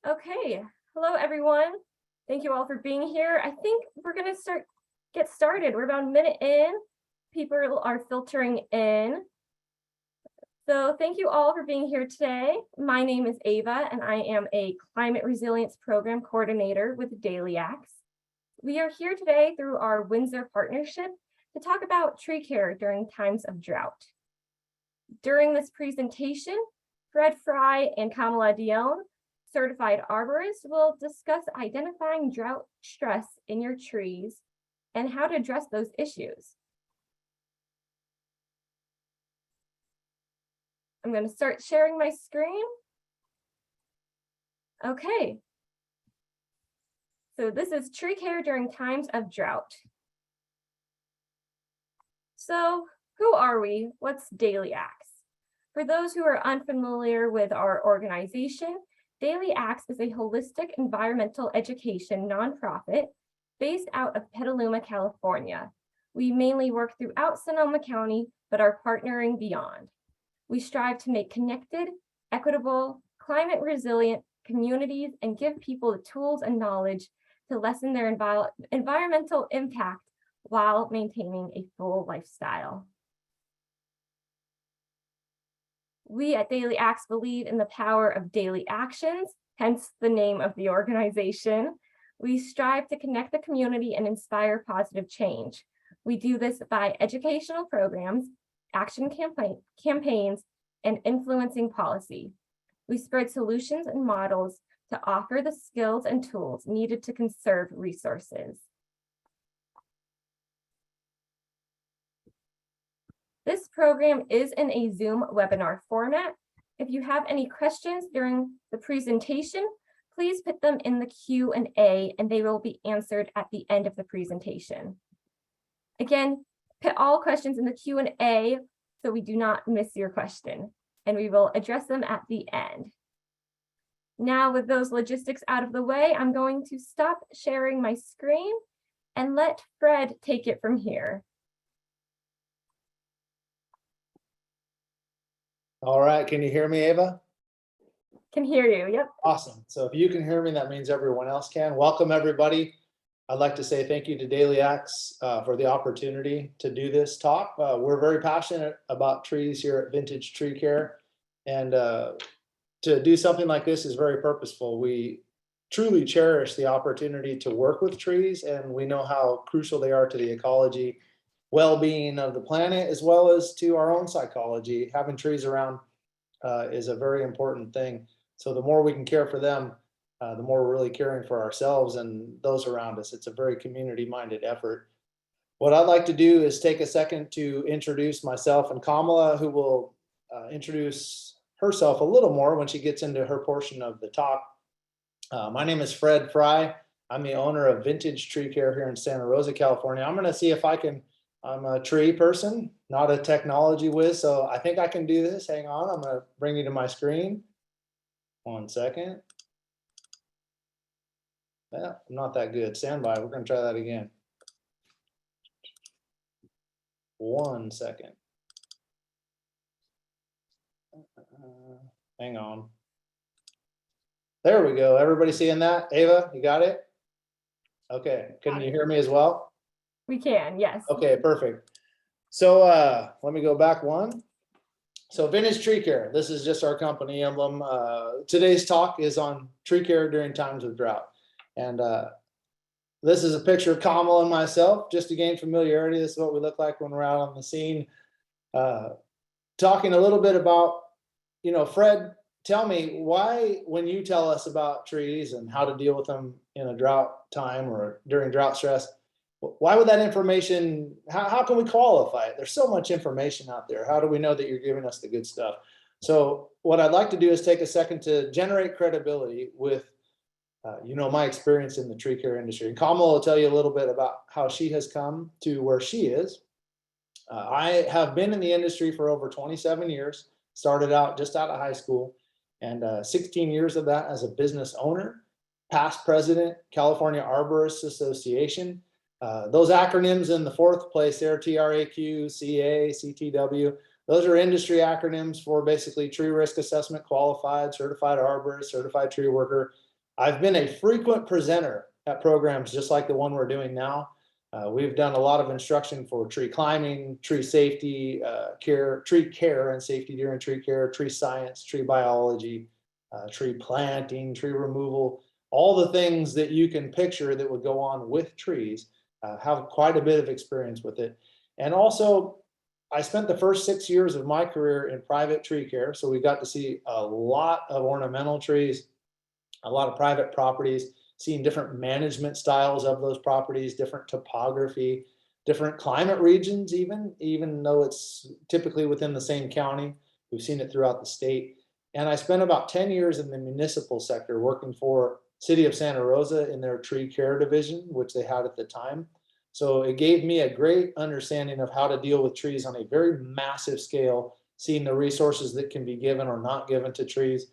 Okay, hello everyone. Thank you all for being here. I think we're gonna get started. We're about a minute in. People are filtering in. So thank you all for being here today. My name is Ava and I am a Climate Resilience Program Coordinator with Daily Acts. We are here today through our Windsor partnership to talk about tree care during times of drought. During this presentation, Frey and Kamala Dion, certified arborists, will discuss identifying drought stress in your trees and how to address those issues. I'm going to start sharing my screen. Okay. So this is tree care during times of drought. So who are we? What's Daily Acts? For those who are unfamiliar with our organization, Daily Acts is a holistic environmental education nonprofit based out of Petaluma, California. We mainly work throughout Sonoma County, but are partnering beyond. We strive to make connected, equitable, climate resilient communities and give people the tools and knowledge to lessen their environmental impact while maintaining a full lifestyle. We at Daily Acts believe in the power of daily actions, hence the name of the organization. We strive to connect the community and inspire positive change. We do this by educational programs, action campaigns, and influencing policy. We spread solutions and models to offer the skills and tools needed to conserve resources. This program is in a Zoom webinar format. If you have any questions during the presentation, please put them in the Q&A and they will be answered at the end of the presentation. Again, put all questions in the Q&A so we do not miss your question, and we will address them at the end. Now, with those logistics out of the way, I'm going to stop sharing my screen and let Fred take it from here. All right, can you hear me, Ava? Can hear you, yep. Awesome. So if you can hear me, that means everyone else can. Welcome, everybody. I'd like to say thank you to Daily Acts for the opportunity to do this talk. We're very passionate about trees here at Vintage Tree Care, and to do something like this is very purposeful. We truly cherish the opportunity to work with trees, and we know how crucial they are to the ecology, well-being of the planet, as well as to our own psychology. Having trees around is a very important thing. So the more we can care for them, the more we're really caring for ourselves and those around us. It's a very community-minded effort. What I'd like to do is take a second to introduce myself and Kamala, who will introduce herself a little more when she gets into her portion of the talk. My name is Fred Frey. I'm the owner of Vintage Tree Care here in Santa Rosa, California. I'm going to see if I'm a tree person, not a technology whiz, so I think I can do this. Hang on, I'm going to bring you to my screen. 1 second. Yeah, I'm not that good. Stand by. We're going to try that again. 1 second. Hang on. There we go. Everybody seeing that? Ava, you got it? Okay. Can you hear me as well? We can, yes. Okay, perfect. So let me go back one. So Vintage Tree Care, this is just our company emblem. Today's talk is on tree care during times of drought. And this is a picture of Kamala and myself, just to gain familiarity. This is what we look like when we're out on the scene. Talking a little bit about, Fred, tell me why, when you tell us about trees and how to deal with them in a drought time or during drought stress, why would that information, how can we qualify it? There's so much information out there. How do we know that you're giving us the good stuff? So what I'd like to do is take a second to generate credibility with, my experience in the tree care industry. And Kamala will tell you a little bit about how she has come to where she is. I have been in the industry for over 27 years, started out just out of high school, and 16 years of that as a business owner, past president, California Arborists Association. Those acronyms in the fourth place there, TRAQ, CA, CTW, those are industry acronyms for basically tree risk assessment qualified, certified arborist, certified tree worker. I've been a frequent presenter at programs just like the one we're doing now. We've done a lot of instruction for tree climbing, tree safety, tree care and safety during tree care, tree science, tree biology, tree planting, tree removal, all the things that you can picture that would go on with trees. Have quite a bit of experience with it. And also, I spent the first 6 years of my career in private tree care. So we got to see a lot of ornamental trees, a lot of private properties, seeing different management styles of those properties, different topography, different climate regions, even though it's typically within the same county. We've seen it throughout the state. And I spent about 10 years in the municipal sector working for City of Santa Rosa in their tree care division, which they had at the time. So it gave me a great understanding of how to deal with trees on a very massive scale, seeing the resources that can be given or not given to trees.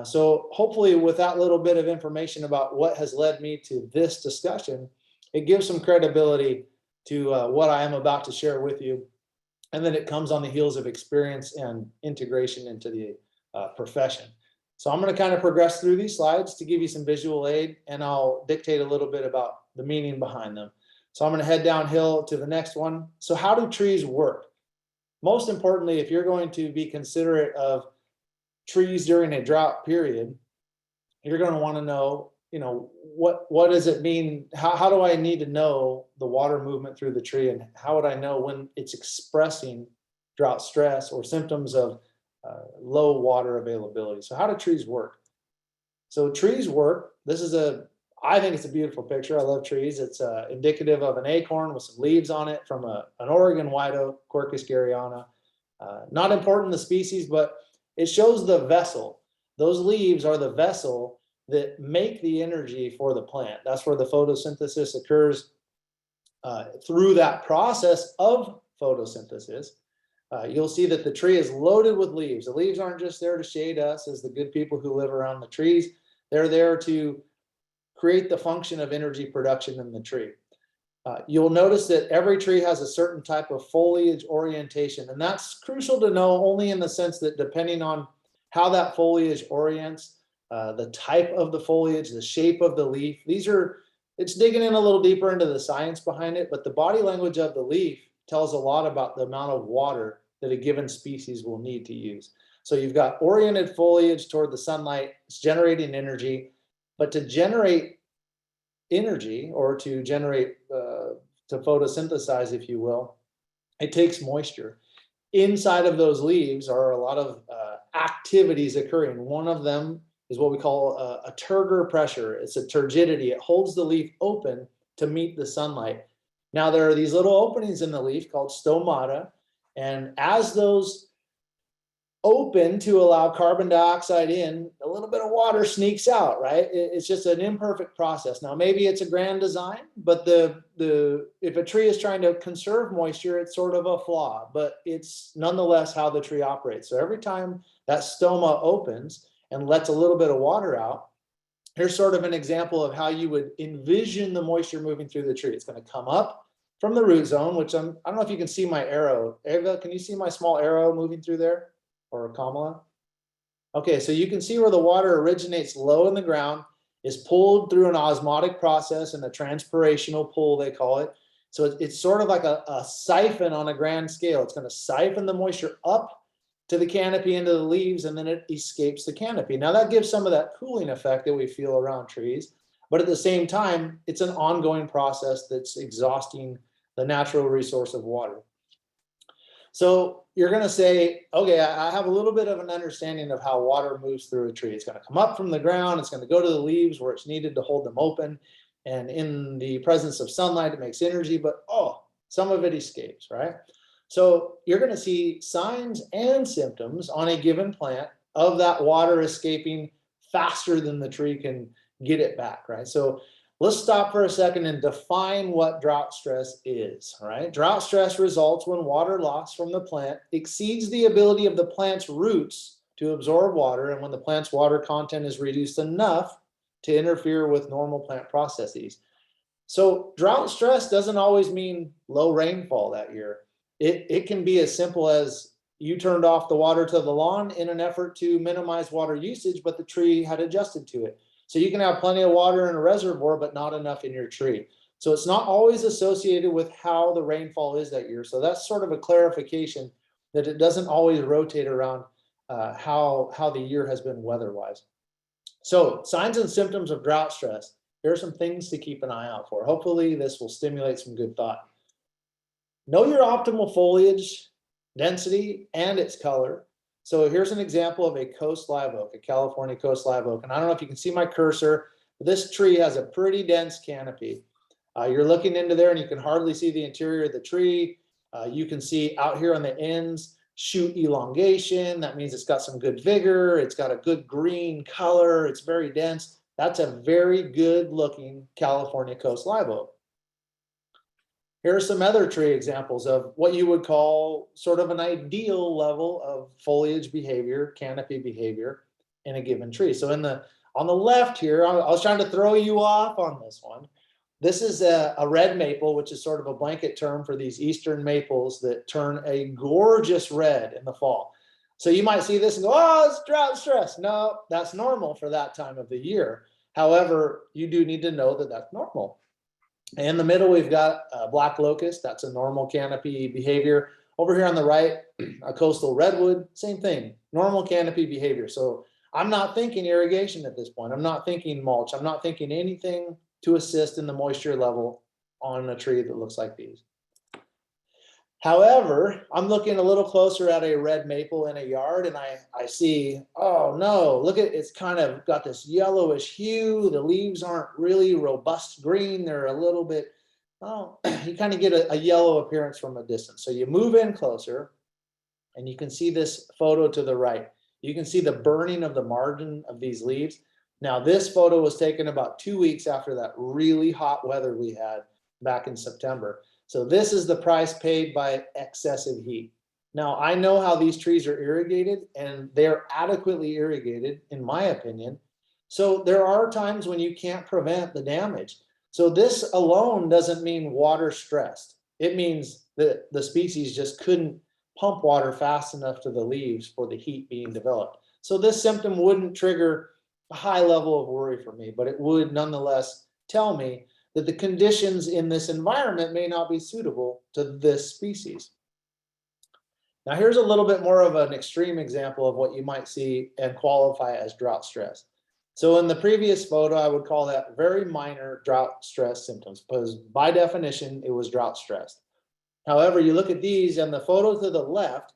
So hopefully with that little bit of information about what has led me to this discussion, it gives some credibility to what I am about to share with you. And then it comes on the heels of experience and integration into the profession. So I'm going to kind of progress through these slides to give you some visual aid, and I'll dictate a little bit about the meaning behind them. So I'm going to head downhill to the next one. So how do trees work? Most importantly, if you're going to be considerate of trees during a drought period, you're going to want to know, what does it mean? How do I need to know the water movement through the tree, and how would I know when it's expressing drought stress or symptoms of low water availability? So how do trees work? So trees work. I think it's a beautiful picture. I love trees. It's indicative of an acorn with some leaves on it from an Oregon white oak, Quercus garryana. Not important the species, but it shows the vessel. Those leaves are the vessel that make the energy for the plant. That's where the photosynthesis occurs. Through that process of photosynthesis, you'll see that the tree is loaded with leaves. The leaves aren't just there to shade us as the good people who live around the trees. They're there to create the function of energy production in the tree. You'll notice that every tree has a certain type of foliage orientation, and that's crucial to know only in the sense that depending on how that foliage orients, the type of the foliage, the shape of the leaf, it's digging in a little deeper into the science behind it, but the body language of the leaf tells a lot about the amount of water that a given species will need to use. So you've got oriented foliage toward the sunlight, it's generating energy, but to generate energy, or to generate, to photosynthesize, if you will, it takes moisture. Inside of those leaves are a lot of activities occurring. One of them is what we call a turgor pressure. It's a turgidity. It holds the leaf open to meet the sunlight. Now there are these little openings in the leaf called stomata, and as those open to allow carbon dioxide in, a little bit of water sneaks out, right? It's just an imperfect process. Now, maybe it's a grand design, but if a tree is trying to conserve moisture, it's sort of a flaw, but it's nonetheless how the tree operates. So every time that stoma opens and lets a little bit of water out, here's sort of an example of how you would envision the moisture moving through the tree. It's going to come up from the root zone, which I don't know if you can see my arrow. Ava, can you see my small arrow moving through there? Or Kamala? Okay, so you can see where the water originates low in the ground, is pulled through an osmotic process and a transpirational pull, they call it. So it's sort of like a siphon on a grand scale. It's going to siphon the moisture up to the canopy, into the leaves, and then it escapes the canopy. Now that gives some of that cooling effect that we feel around trees, but at the same time, it's an ongoing process that's exhausting the natural resource of water. So you're going to say, okay, I have a little bit of an understanding of how water moves through a tree. It's going to come up from the ground. It's going to go to the leaves where it's needed to hold them open. And in the presence of sunlight, it makes energy, but some of it escapes, right? So you're going to see signs and symptoms on a given plant of that water escaping faster than the tree can get it back, right? So let's stop for a second and define what drought stress is, right? Drought stress results when water loss from the plant exceeds the ability of the plant's roots to absorb water, and when the plant's water content is reduced enough to interfere with normal plant processes. So drought stress doesn't always mean low rainfall that year. It can be as simple as you turned off the water to the lawn in an effort to minimize water usage, but the tree had adjusted to it. So you can have plenty of water in a reservoir, but not enough in your tree. So it's not always associated with how the rainfall is that year. So that's sort of a clarification that it doesn't always rotate around how the year has been weather-wise. So signs and symptoms of drought stress. Here are some things to keep an eye out for. Hopefully this will stimulate some good thought. Know your optimal foliage density and its color. So here's an example of a coast live oak, a California coast live oak. And I don't know if you can see my cursor, but this tree has a pretty dense canopy. You're looking into there and you can hardly see the interior of the tree. You can see out here on the ends, shoot elongation. That means it's got some good vigor. It's got a good green color. It's very dense. That's a very good looking California coast live oak. Here are some other tree examples of what you would call sort of an ideal level of foliage behavior, canopy behavior in a given tree. So on the left here, I was trying to throw you off on this one. This is a red maple, which is sort of a blanket term for these eastern maples that turn a gorgeous red in the fall. So you might see this and go, oh, it's drought stress. No, that's normal for that time of the year. However, you do need to know that that's normal. In the middle, we've got a black locust. That's a normal canopy behavior. Over here on the right, a coastal redwood, same thing, normal canopy behavior. So I'm not thinking irrigation at this point. I'm not thinking mulch. I'm not thinking anything to assist in the moisture level on a tree that looks like these. However, I'm looking a little closer at a red maple in a yard and I see, oh no, look at, it's kind of got this yellowish hue. The leaves aren't really robust green. They're a little bit, oh, you kind of get a yellow appearance from a distance. So you move in closer and you can see this photo to the right. You can see the burning of the margin of these leaves. Now this photo was taken about 2 weeks after that really hot weather we had back in September. So this is the price paid by excessive heat. Now I know how these trees are irrigated and they're adequately irrigated in my opinion. So there are times when you can't prevent the damage. So this alone doesn't mean water stressed. It means that the species just couldn't pump water fast enough to the leaves for the heat being developed. So this symptom wouldn't trigger a high level of worry for me, but it would nonetheless tell me that the conditions in this environment may not be suitable to this species. Now here's a little bit more of an extreme example of what you might see and qualify as drought stress. So in the previous photo, I would call that very minor drought stress symptoms because by definition, it was drought stressed. However, you look at these and the photo to the left,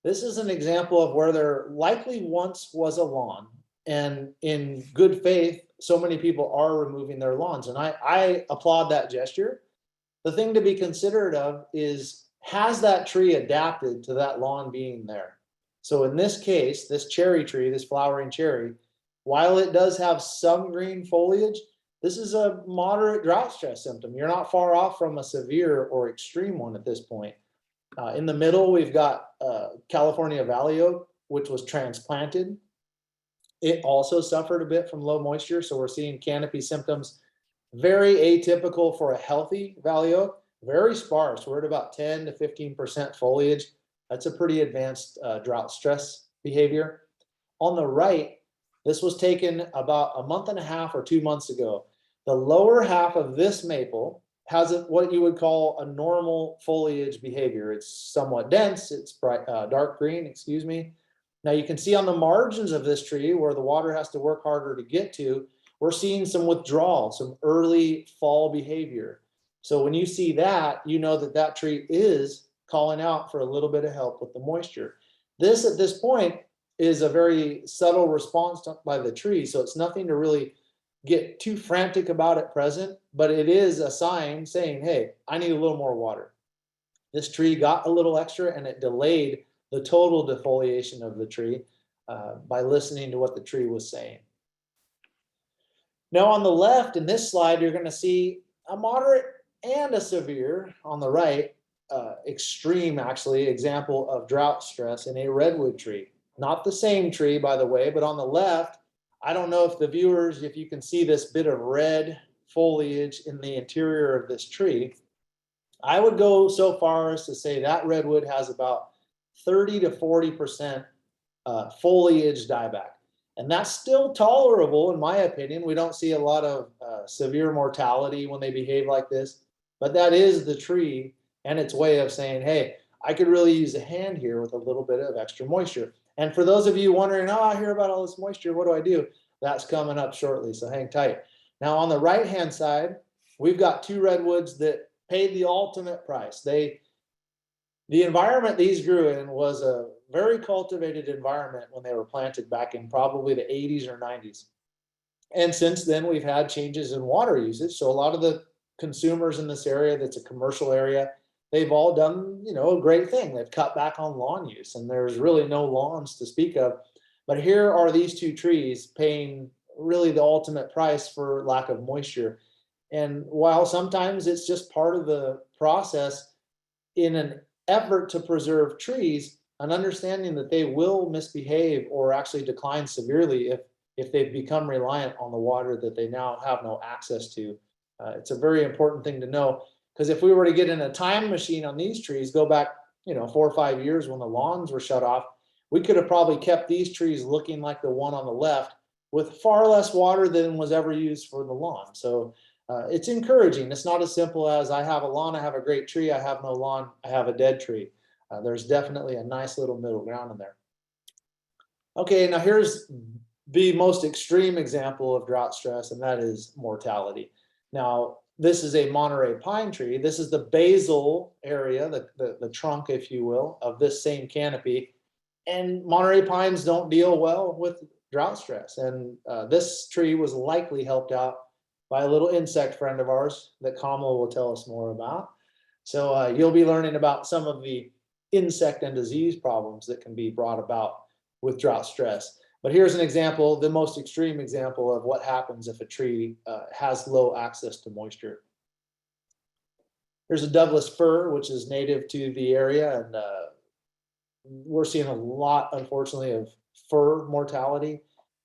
this is an example of where there likely once was a lawn. And in good faith, so many people are removing their lawns. And I applaud that gesture. The thing to be considerate of is, has that tree adapted to that lawn being there? So in this case, this cherry tree, this flowering cherry, while it does have some green foliage, this is a moderate drought stress symptom. You're not far off from a severe or extreme one at this point. In the middle, we've got California Valley Oak, which was transplanted. It also suffered a bit from low moisture, so we're seeing canopy symptoms very atypical for a healthy valley oak, very sparse. We're at about 10 to 15% foliage. That's a pretty advanced drought stress behavior. On the right, this was taken about a month and a half or 2 months ago. The lower half of this maple has what you would call a normal foliage behavior. It's somewhat dense, it's bright, dark green, excuse me. Now you can see on the margins of this tree where the water has to work harder to get to, we're seeing some withdrawal, some early fall behavior. So when you see that, you know that that tree is calling out for a little bit of help with the moisture. This at this point is a very subtle response by the tree. So it's nothing to really get too frantic about at present, but it is a sign saying, hey, I need a little more water. This tree got a little extra and it delayed the total defoliation of the tree by listening to what the tree was saying. Now on the left in this slide, you're going to see a moderate and a severe, on the right, extreme actually, example of drought stress in a redwood tree. Not the same tree, by the way, but on the left, I don't know if the viewers, if you can see this bit of red foliage in the interior of this tree. I would go so far as to say that redwood has about 30 to 40% foliage dieback. And that's still tolerable, in my opinion. We don't see a lot of severe mortality when they behave like this, but that is the tree and its way of saying, hey, I could really use a hand here with a little bit of extra moisture. And for those of you wondering, oh, I hear about all this moisture, what do I do? That's coming up shortly, so hang tight. Now on the right-hand side, we've got two redwoods that paid the ultimate price. The environment these grew in was a very cultivated environment when they were planted back in probably the 80s or 90s. And since then, we've had changes in water usage. So a lot of the consumers in this area, that's a commercial area, they've all done, a great thing. They've cut back on lawn use, and there's really no lawns to speak of. But here are these two trees paying really the ultimate price for lack of moisture. And while sometimes it's just part of the process, in an effort to preserve trees, an understanding that they will misbehave or actually decline severely if they've become reliant on the water that they now have no access to. It's a very important thing to know, because if we were to get in a time machine on these trees, go back 4 or 5 years when the lawns were shut off, we could have probably kept these trees looking like the one on the left with far less water than was ever used for the lawn. So it's encouraging. It's not as simple as I have a lawn, I have a great tree, I have no lawn, I have a dead tree. There's definitely a nice little middle ground in there. Okay, now here's the most extreme example of drought stress, and that is mortality. Now, this is a Monterey pine tree. This is the basal area, the trunk, if you will, of this same canopy. And Monterey pines don't deal well with drought stress. And this tree was likely helped out by a little insect friend of ours that Kamala will tell us more about. So you'll be learning about some of the insect and disease problems that can be brought about with drought stress. But here's an example, the most extreme example of what happens if a tree has low access to moisture. Here's a Douglas fir, which is native to the area, and we're seeing a lot, unfortunately, of fir mortality.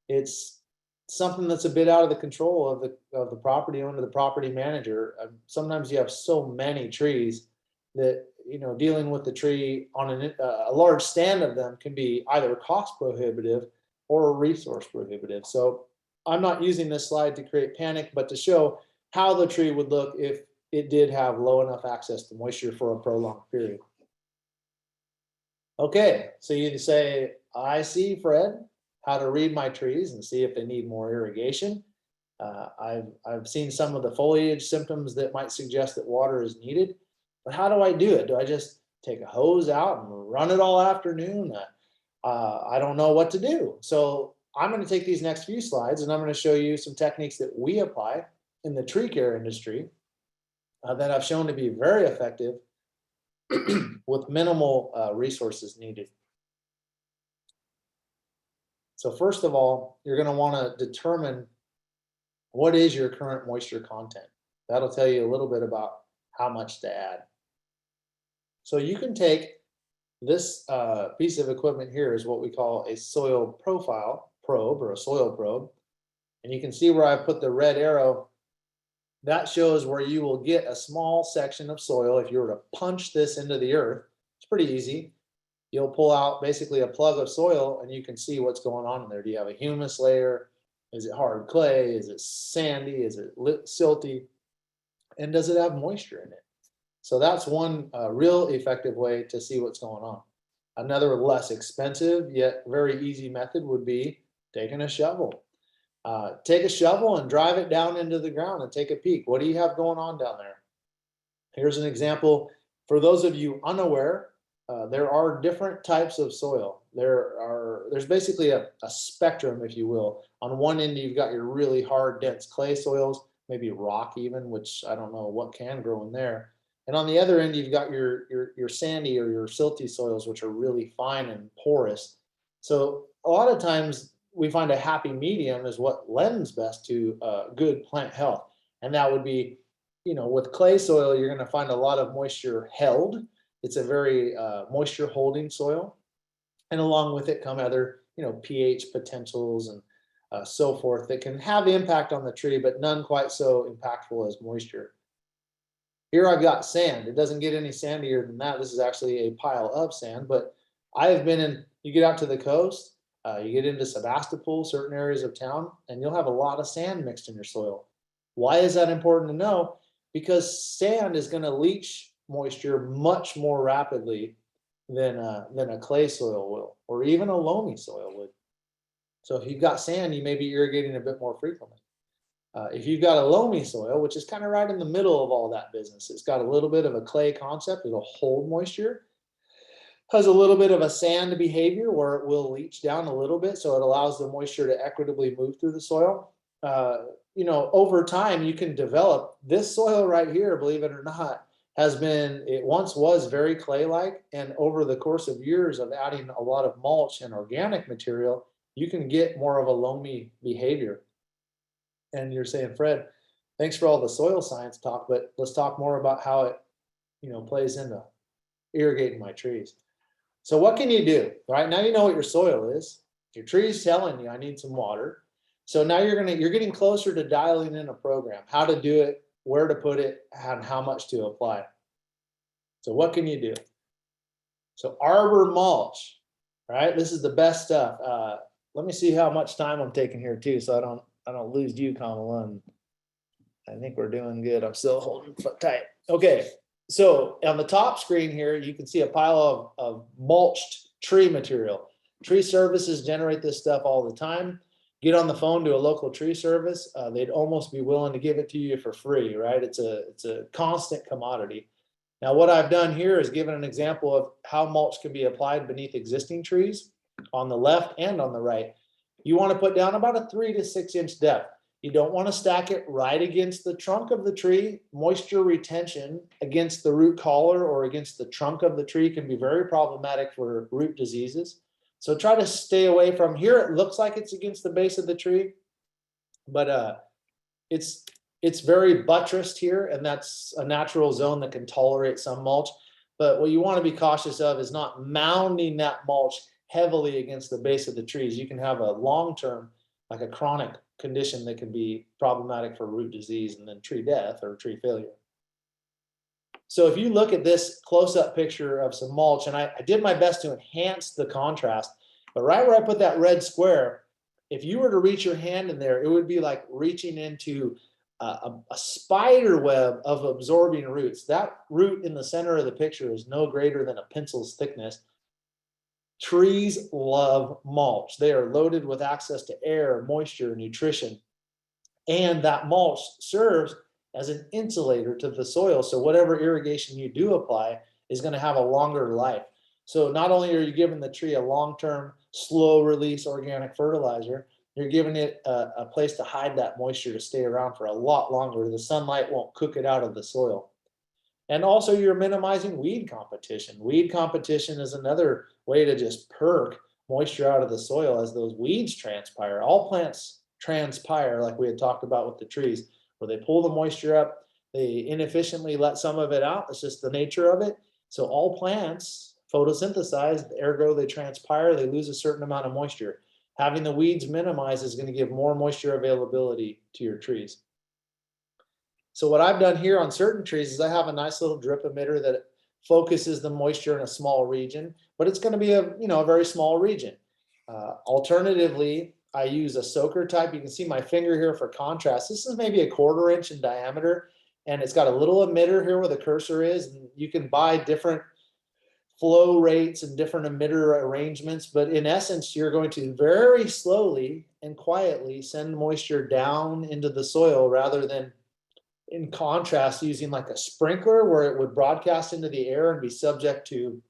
It's something that's a bit out of the control of the property owner, the property manager. Sometimes you have so many trees that dealing with the tree on a large stand of them can be either cost prohibitive or resource prohibitive. So I'm not using this slide to create panic, but to show how the tree would look if it did have low enough access to moisture for a prolonged period. Okay, so you say, I see, Fred, how to read my trees and see if they need more irrigation. I've seen some of the foliage symptoms that might suggest that water is needed, but how do I do it? Do I just take a hose out and run it all afternoon? I don't know what to do. So I'm going to take these next few slides and I'm going to show you some techniques that we apply in the tree care industry that I've shown to be very effective with minimal resources needed. So first of all, you're going to want to determine what is your current moisture content. That'll tell you a little bit about how much to add. So you can take this piece of equipment here is what we call a soil profile probe or a soil probe. And you can see where I put the red arrow. That shows where you will get a small section of soil. If you were to punch this into the earth, it's pretty easy. You'll pull out basically a plug of soil and you can see what's going on in there. Do you have a humus layer? Is it hard clay? Is it sandy? Is it silty? And does it have moisture in it? So that's one real effective way to see what's going on. Another less expensive yet very easy method would be taking a shovel. Take a shovel and drive it down into the ground and take a peek. What do you have going on down there? Here's an example. For those of you unaware, there are different types of soil. There's basically a spectrum, if you will. On one end, you've got your really hard, dense clay soils, maybe rock even, which I don't know what can grow in there. And on the other end, you've got your sandy or your silty soils, which are really fine and porous. So a lot of times we find a happy medium is what lends best to good plant health. And that would be, with clay soil, you're going to find a lot of moisture held. It's a very moisture holding soil. And along with it come other, pH potentials and so forth that can have impact on the tree, but none quite so impactful as moisture. Here I've got sand. It doesn't get any sandier than that. This is actually a pile of sand, but I have been you get out to the coast You get into Sebastopol, certain areas of town, and you'll have a lot of sand mixed in your soil. Why is that important to know? Because sand is going to leach moisture much more rapidly than a clay soil will, or even a loamy soil would. So if you've got sand, you may be irrigating a bit more frequently. If you've got a loamy soil, which is kind of right in the middle of all that business, it's got a little bit of a clay concept, it'll hold moisture, has a little bit of a sand behavior where it will leach down a little bit, so it allows the moisture to equitably move through the soil. Over time, you can develop this soil right here, believe it or not, it once was very clay-like, and over the course of years of adding a lot of mulch and organic material, you can get more of a loamy behavior. And you're saying, Fred, thanks for all the soil science talk, but let's talk more about how it, plays into irrigating my trees. So what can you do? Right now, you know what your soil is. Your tree's telling you, I need some water. So now you're getting closer to dialing in a program, how to do it, where to put it, and how much to apply. So what can you do? So arbor mulch, right? This is the best stuff. Let me see how much time I'm taking here too, so I don't lose you, Kamala. And I think we're doing good. I'm still holding foot tight. Okay, so on the top screen here, you can see a pile of mulched tree material. Tree services generate this stuff all the time. Get on the phone to a local tree service. They'd almost be willing to give it to you for free, right? It's a constant commodity. Now, what I've done here is given an example of how mulch can be applied beneath existing trees on the left and on the right. You want to put down about a 3 to 6 inch depth. You don't want to stack it right against the trunk of the tree. Moisture retention against the root collar or against the trunk of the tree can be very problematic for root diseases. So try to stay away from here. It looks like it's against the base of the tree, but it's very buttressed here, and that's a natural zone that can tolerate some mulch. But what you want to be cautious of is not mounding that mulch heavily against the base of the trees. You can have a long-term, like a chronic condition that can be problematic for root disease and then tree death or tree failure. So if you look at this close-up picture of some mulch, and I did my best to enhance the contrast, but right where I put that red square, if you were to reach your hand in there, it would be like reaching into a spider web of absorbing roots. That root in the center of the picture is no greater than a pencil's thickness. Trees love mulch. They are loaded with access to air, moisture, nutrition, and that mulch serves as an insulator to the soil. So whatever irrigation you do apply is going to have a longer life. So not only are you giving the tree a long-term, slow release organic fertilizer, you're giving it a place to hide that moisture to stay around for a lot longer. The sunlight won't cook it out of the soil. And also you're minimizing weed competition. Weed competition is another way to just perk moisture out of the soil as those weeds transpire. All plants transpire, like we had talked about with the trees, where they pull the moisture up, they inefficiently let some of it out. It's just the nature of it. So all plants photosynthesize, ergo they transpire, they lose a certain amount of moisture. Having the weeds minimized is going to give more moisture availability to your trees. So what I've done here on certain trees is I have a nice little drip emitter that focuses the moisture in a small region, but it's going to be a very small region. Alternatively, I use a soaker type. You can see my finger here for contrast. This is maybe a 1/4 inch in diameter, and it's got a little emitter here where the cursor is. And you can buy different flow rates and different emitter arrangements, but in essence, you're going to very slowly and quietly send moisture down into the soil rather than, in contrast, using like a sprinkler where it would broadcast into the air and be subject to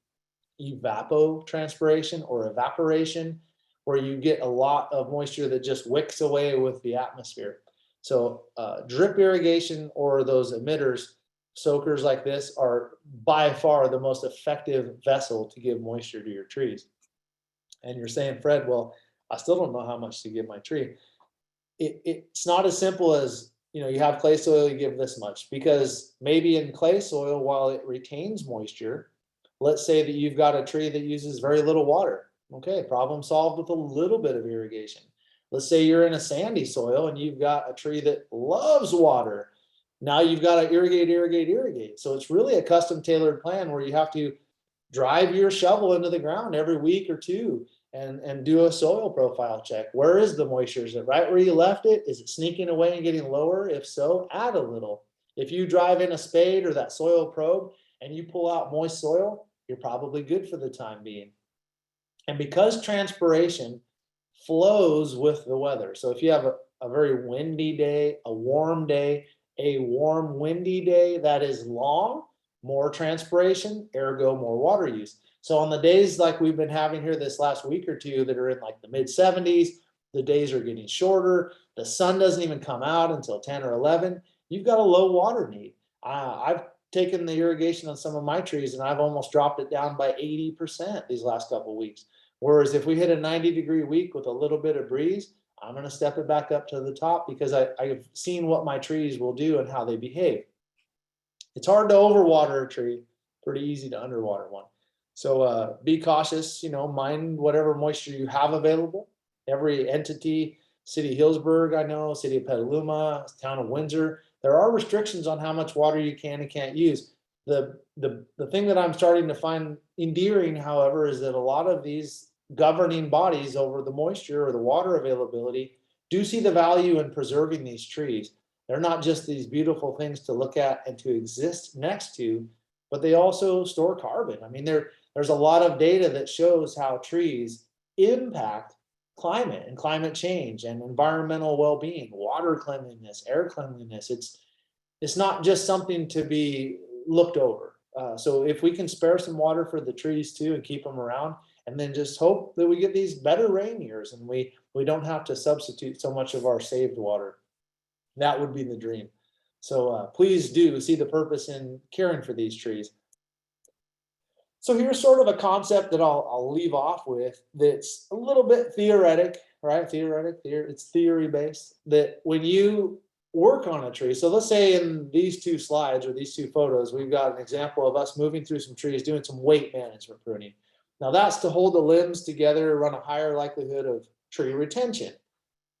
evapotranspiration or evaporation, where you get a lot of moisture that just wicks away with the atmosphere. So drip irrigation or those emitters, soakers like this, are by far the most effective vessel to give moisture to your trees. And you're saying, Fred, well, I still don't know how much to give my tree. It's not as simple as, you have clay soil, you give this much, because maybe in clay soil, while it retains moisture, let's say that you've got a tree that uses very little water. Okay, problem solved with a little bit of irrigation. Let's say you're in a sandy soil and you've got a tree that loves water. Now you've got to irrigate. So it's really a custom tailored plan where you have to drive your shovel into the ground every week or two and do a soil profile check. Where is the moisture? Is it right where you left it? Is it sneaking away and getting lower? If so, add a little. If you drive in a spade or that soil probe and you pull out moist soil, you're probably good for the time being. And because transpiration flows with the weather, so if you have a very windy day, a warm day, a warm windy day that is long, more transpiration, ergo more water use. So on the days like we've been having here this last week or two that are in like the mid 70s, the days are getting shorter, the sun doesn't even come out until 10 or 11, you've got a low water need. I've taken the irrigation on some of my trees and I've almost dropped it down by 80% these last couple of weeks. Whereas if we hit a 90-degree week with a little bit of breeze, I'm going to step it back up to the top because I've seen what my trees will do and how they behave. It's hard to overwater a tree, pretty easy to underwater one. So be cautious, mind whatever moisture you have available. Every entity, City of Hillsburg, I know, City of Petaluma, Town of Windsor, there are restrictions on how much water you can and can't use. The thing that I'm starting to find endearing, however, is that a lot of these governing bodies over the moisture or the water availability do see the value in preserving these trees. They're not just these beautiful things to look at and to exist next to, but they also store carbon. I mean, there's a lot of data that shows how trees impact climate and climate change and environmental well-being, water cleanliness, air cleanliness. It's not just something to be looked over. So if we can spare some water for the trees too and keep them around, and then just hope that we get these better rain years and we don't have to substitute so much of our saved water, that would be the dream. So please do see the purpose in caring for these trees. So here's sort of a concept that I'll leave off with that's a little bit theoretic, right? It's theory based, that when you work on a tree, so let's say in these two slides or these two photos, we've got an example of us moving through some trees, doing some weight management pruning. Now that's to hold the limbs together, run a higher likelihood of tree retention.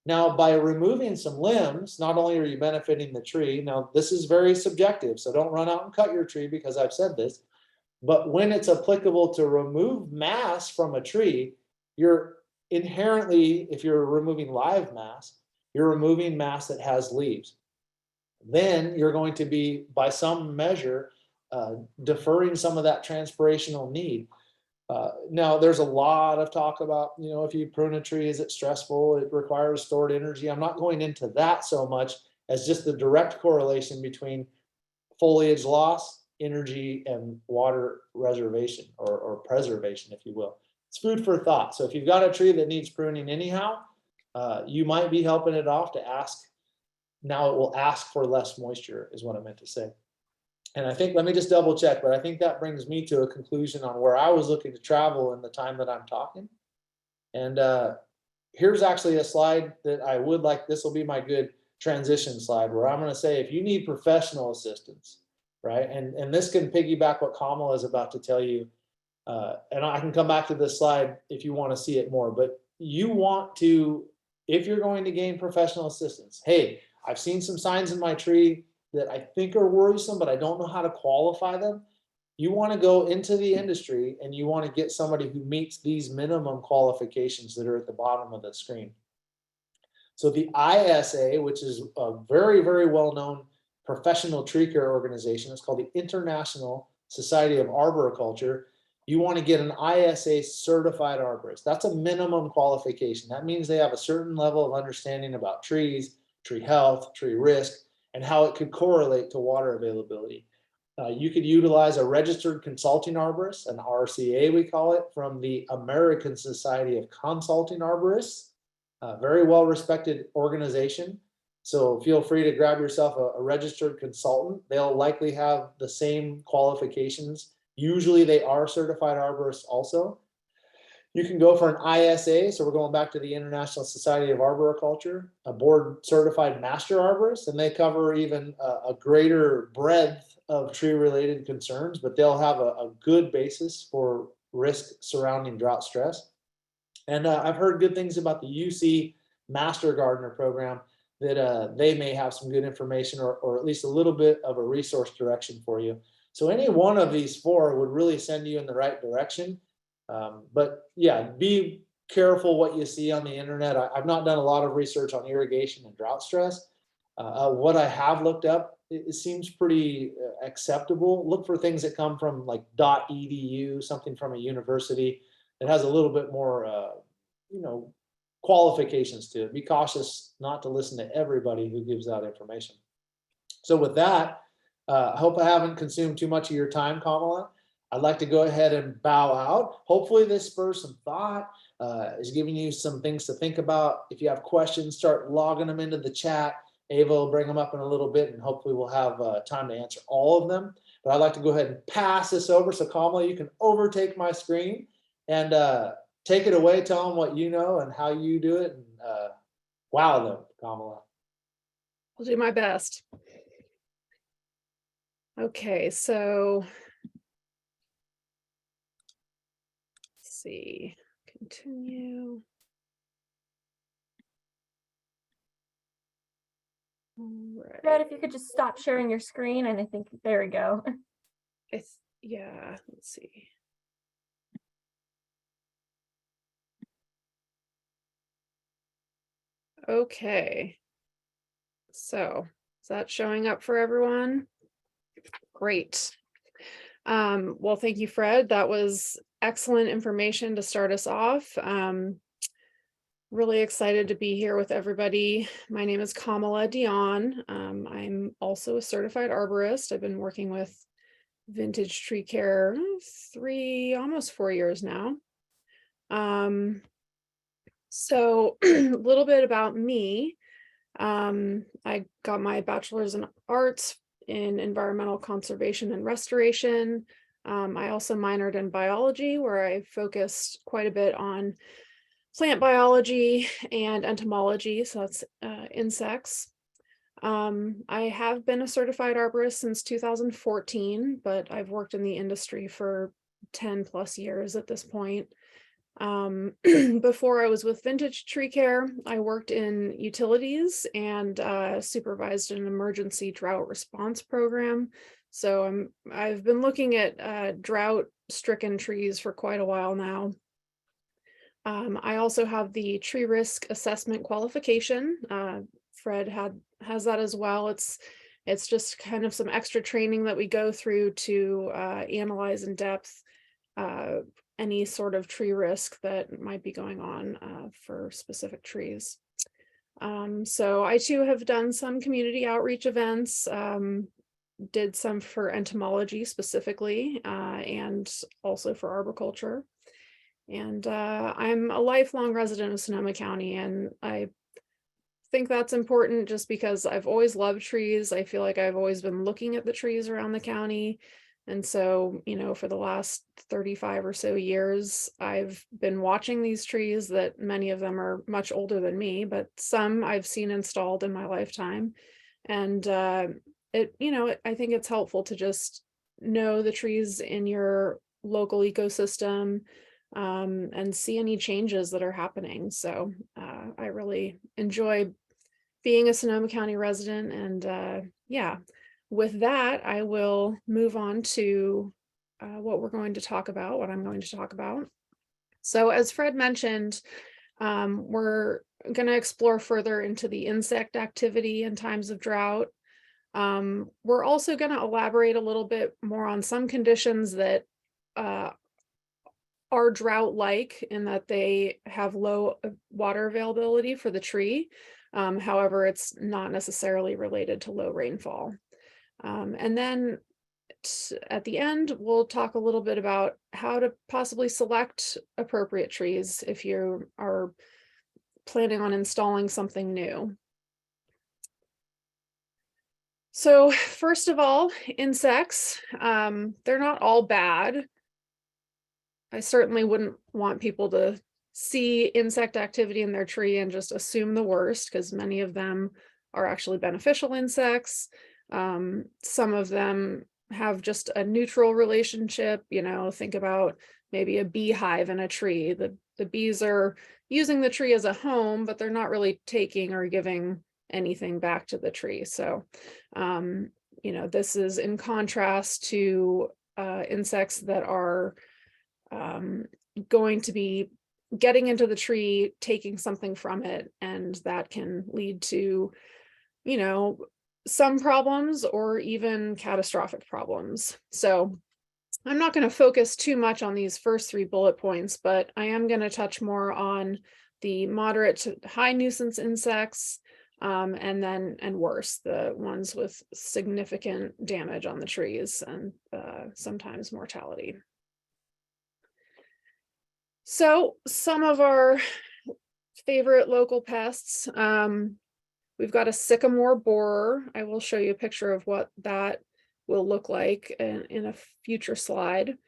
Now, by removing some limbs, not only are you benefiting the tree, now this is very subjective, so don't run out and cut your tree because I've said this, but when it's applicable to remove mass from a tree, you're inherently, if you're removing live mass, you're removing mass that has leaves. Then you're going to be, by some measure, deferring some of that transpirational need. Now, there's a lot of talk about, if you prune a tree, is it stressful? It requires stored energy. I'm not going into that so much as just the direct correlation between foliage loss, energy, and water reservation or preservation, if you will. It's food for thought. So if you've got a tree that needs pruning anyhow, you might be helping it off to ask. Now it will ask for less moisture is what I meant to say. And I think, let me just double check, but I think that brings me to a conclusion on where I was looking to travel in the time that I'm talking. And here's actually a slide that I would like, this will be my good transition slide, where I'm going to say, if you need professional assistance, right? And this can piggyback what Kamala is about to tell you. And I can come back to this slide if you want to see it more, but you want to, if you're going to gain professional assistance, hey, I've seen some signs in my tree that I think are worrisome, but I don't know how to qualify them. You want to go into the industry and you want to get somebody who meets these minimum qualifications that are at the bottom of the screen. So the ISA, which is a very, very well-known professional tree care organization, it's called the International Society of Arboriculture. You want to get an ISA certified arborist. That's a minimum qualification. That means they have a certain level of understanding about trees, tree health, tree risk, and how it could correlate to water availability. You could utilize a registered consulting arborist, an RCA we call it, from the American Society of Consulting Arborists, a very well respected organization. So feel free to grab yourself a registered consultant. They'll likely have the same qualifications. Usually they are certified arborists also. You can go for an ISA, so we're going back to the International Society of Arboriculture, a board certified master arborist, and they cover even a greater breadth of tree related concerns, but they'll have a good basis for risk surrounding drought stress. And I've heard good things about the UC Master Gardener program, that they may have some good information or at least a little bit of a resource direction for you. So any one of these four would really send you in the right direction. But yeah, be careful what you see on the internet. I've not done a lot of research on irrigation and drought stress. What I have looked up, it seems pretty acceptable. Look for things that come from like .edu, something from a university that has a little bit more, qualifications to it. Be cautious not to listen to everybody who gives out information. So with that, I hope I haven't consumed too much of your time, Kamala. I'd like to go ahead and bow out. Hopefully this spurs some thought, is giving you some things to think about. If you have questions, start logging them into the chat. Ava will bring them up in a little bit, and hopefully we'll have time to answer all of them. But I'd like to go ahead and pass this over. So Kamala, you can overtake my screen and take it away. Tell them what you know and how you do it, and wow them, Kamala. I'll do my best. Okay, so let's see, continue. All Fred, right. if you could just stop sharing your screen, and I think there we go. Yeah, let's see. Okay. So is that showing up for everyone? Great. Well, thank you, Fred. That was excellent information to start us off. Really excited to be here with everybody. My name is Kamala Dion. I'm also a certified arborist. I've been working with vintage tree care almost 4 years now. So a little bit about me. I got my bachelor's in arts in environmental conservation and restoration. I also minored in biology, where I focused quite a bit on plant biology and entomology, so that's insects. I have been a certified arborist since 2014, but I've worked in the industry for 10 plus years at this point. Before I was with Vintage Tree Care, I worked in utilities and supervised an emergency drought response program. So I've been looking at drought-stricken trees for quite a while now. I also have the tree risk assessment qualification. Fred has that as well. It's just kind of some extra training that we go through to analyze in depth any sort of tree risk that might be going on for specific trees. So I too have done some community outreach events, did some for entomology specifically, and also for arboriculture. And I'm a lifelong resident of Sonoma County, and I think that's important just because I've always loved trees. I feel like I've always been looking at the trees around the county. And so, for the last 35 or so years, I've been watching these trees that many of them are much older than me, but some I've seen installed in my lifetime. And I think it's helpful to just know the trees in your local ecosystem, and see any changes that are happening. So I really enjoy being a Sonoma County resident. And with that, I will move on to what I'm going to talk about. So as Fred mentioned, we're going to explore further into the insect activity in times of drought. We're also going to elaborate a little bit more on some conditions that are drought-like in that they have low water availability for the tree. However, it's not necessarily related to low rainfall. And then at the end, we'll talk a little bit about how to possibly select appropriate trees if you are planning on installing something new. So first of all, insects, they're not all bad. I certainly wouldn't want people to see insect activity in their tree and just assume the worst, because many of them are actually beneficial insects. Some of them have just a neutral relationship. Think about maybe a beehive in a tree. The bees are using the tree as a home, but they're not really taking or giving anything back to the tree. So, this is in contrast to insects that are going to be getting into the tree, taking something from it, and that can lead to, you know, some problems or even catastrophic problems. So I'm not going to focus too much on these first 3 bullet points, but I am going to touch more on the moderate to high nuisance insects, and worse, the ones with significant damage on the trees and sometimes mortality. So some of our favorite local pests, we've got a sycamore borer. I will show you a picture of what that will look like in a future slide.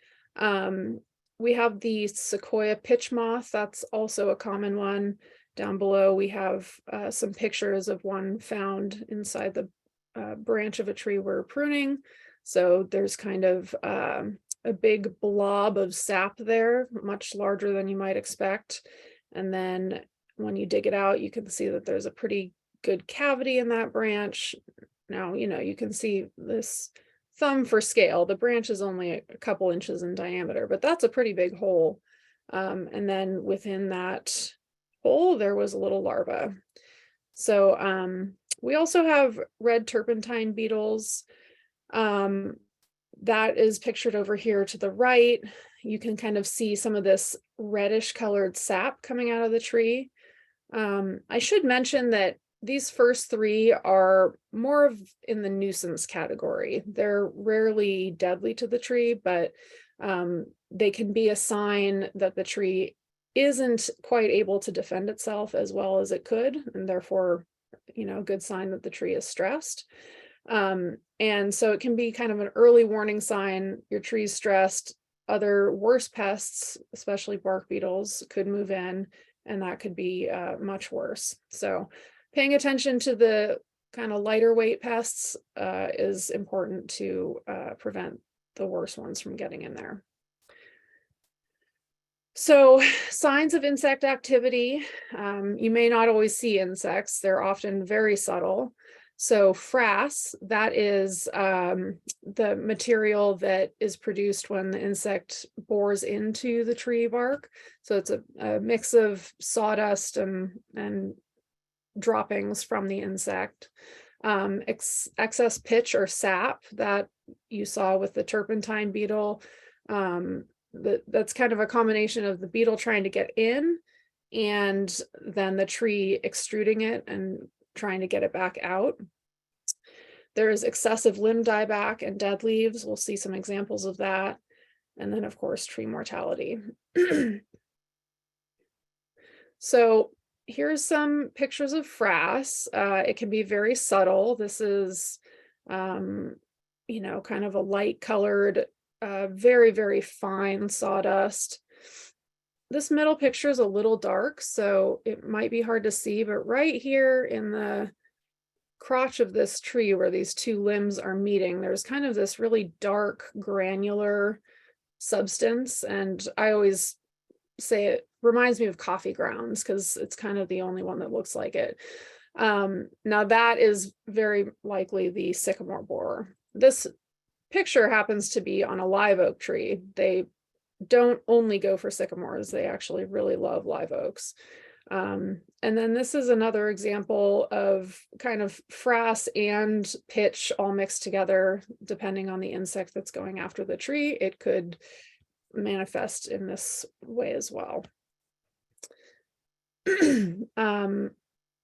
We have the sequoia pitch moth. That's also a common one. Down below, we have some pictures of one found inside the branch of a tree we're pruning. So there's kind of a big blob of sap there, much larger than you might expect. And then when you dig it out, you can see that there's a pretty good cavity in that branch. Now, you know, you can see this thumb for scale. The branch is only a couple inches in diameter, but that's a pretty big hole. And then within that hole, there was a little larva. So we also have red turpentine beetles. That is pictured over here to the right. You can kind of see some of this reddish colored sap coming out of the tree. I should mention that these first 3 are more of in the nuisance category. They're rarely deadly to the tree, but they can be a sign that the tree isn't quite able to defend itself as well as it could, and therefore, you know, a good sign that the tree is stressed. And so it can be kind of an early warning sign your tree's stressed. Other worse pests, especially bark beetles, could move in, and that could be much worse. So paying attention to the kind of lighter weight pests is important to prevent the worst ones from getting in there. So signs of insect activity, you may not always see insects. They're often very subtle. So Frass, that is the material that is produced when the insect bores into the tree bark. So it's a mix of sawdust and droppings from the insect. Excess pitch or sap that you saw with the turpentine beetle, that's kind of a combination of the beetle trying to get in and then the tree extruding it and trying to get it back out. There is excessive limb dieback and dead leaves. We'll see some examples of that. And then, of course, tree mortality. So here's some pictures of Frass. It can be very subtle. This is, you know, kind of a light colored, very, very fine sawdust. This middle picture is a little dark, so it might be hard to see, but right here in the crotch of this tree where these 2 limbs are meeting, there's kind of this really dark granular substance. And I always say it reminds me of coffee grounds because it's kind of the only one that looks like it. Now that is very likely the sycamore borer. This picture happens to be on a live oak tree. They don't only go for sycamores, they actually really love live oaks. And then this is another example of kind of Frass and pitch all mixed together. Depending on the insect that's going after the tree, it could manifest in this way as well.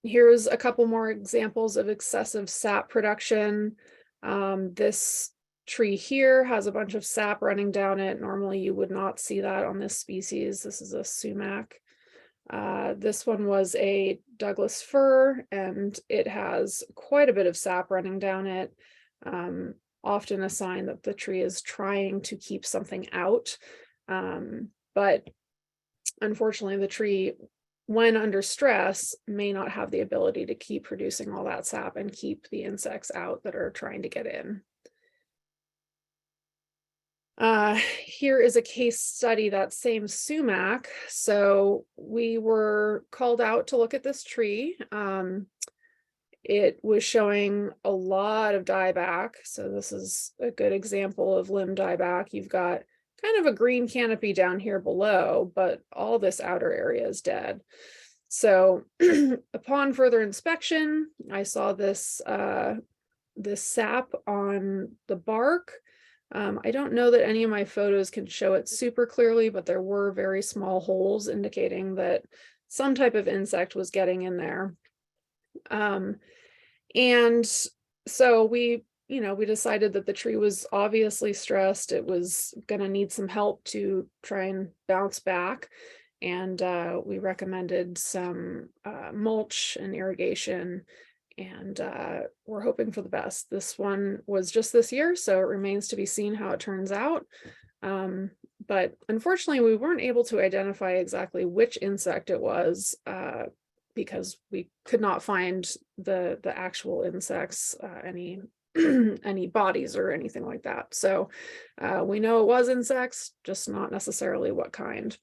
Here's a couple more examples of excessive sap production. This tree here has a bunch of sap running down it. Normally you would not see that on this species. This is a sumac. This one was a Douglas fir, and it has quite a bit of sap running down it. Often a sign that the tree is trying to keep something out. But unfortunately, the tree, when under stress, may not have the ability to keep producing all that sap and keep the insects out that are trying to get in. Here is a case study, that same sumac. So we were called out to look at this tree. It was showing a lot of dieback. So this is a good example of limb dieback. You've got kind of a green canopy down here below, but all this outer area is dead. So upon further inspection, I saw this this sap on the bark. I don't know that any of my photos can show it super clearly, but there were very small holes indicating that some type of insect was getting in there. And so we decided that the tree was obviously stressed. It was going to need some help to try and bounce back. And we recommended some mulch and irrigation, and we're hoping for the best. This one was just this year, so it remains to be seen how it turns out. But unfortunately, we weren't able to identify exactly which insect it was because we could not find the actual insects, any any bodies or anything like that. So we know it was insects, just not necessarily what kind.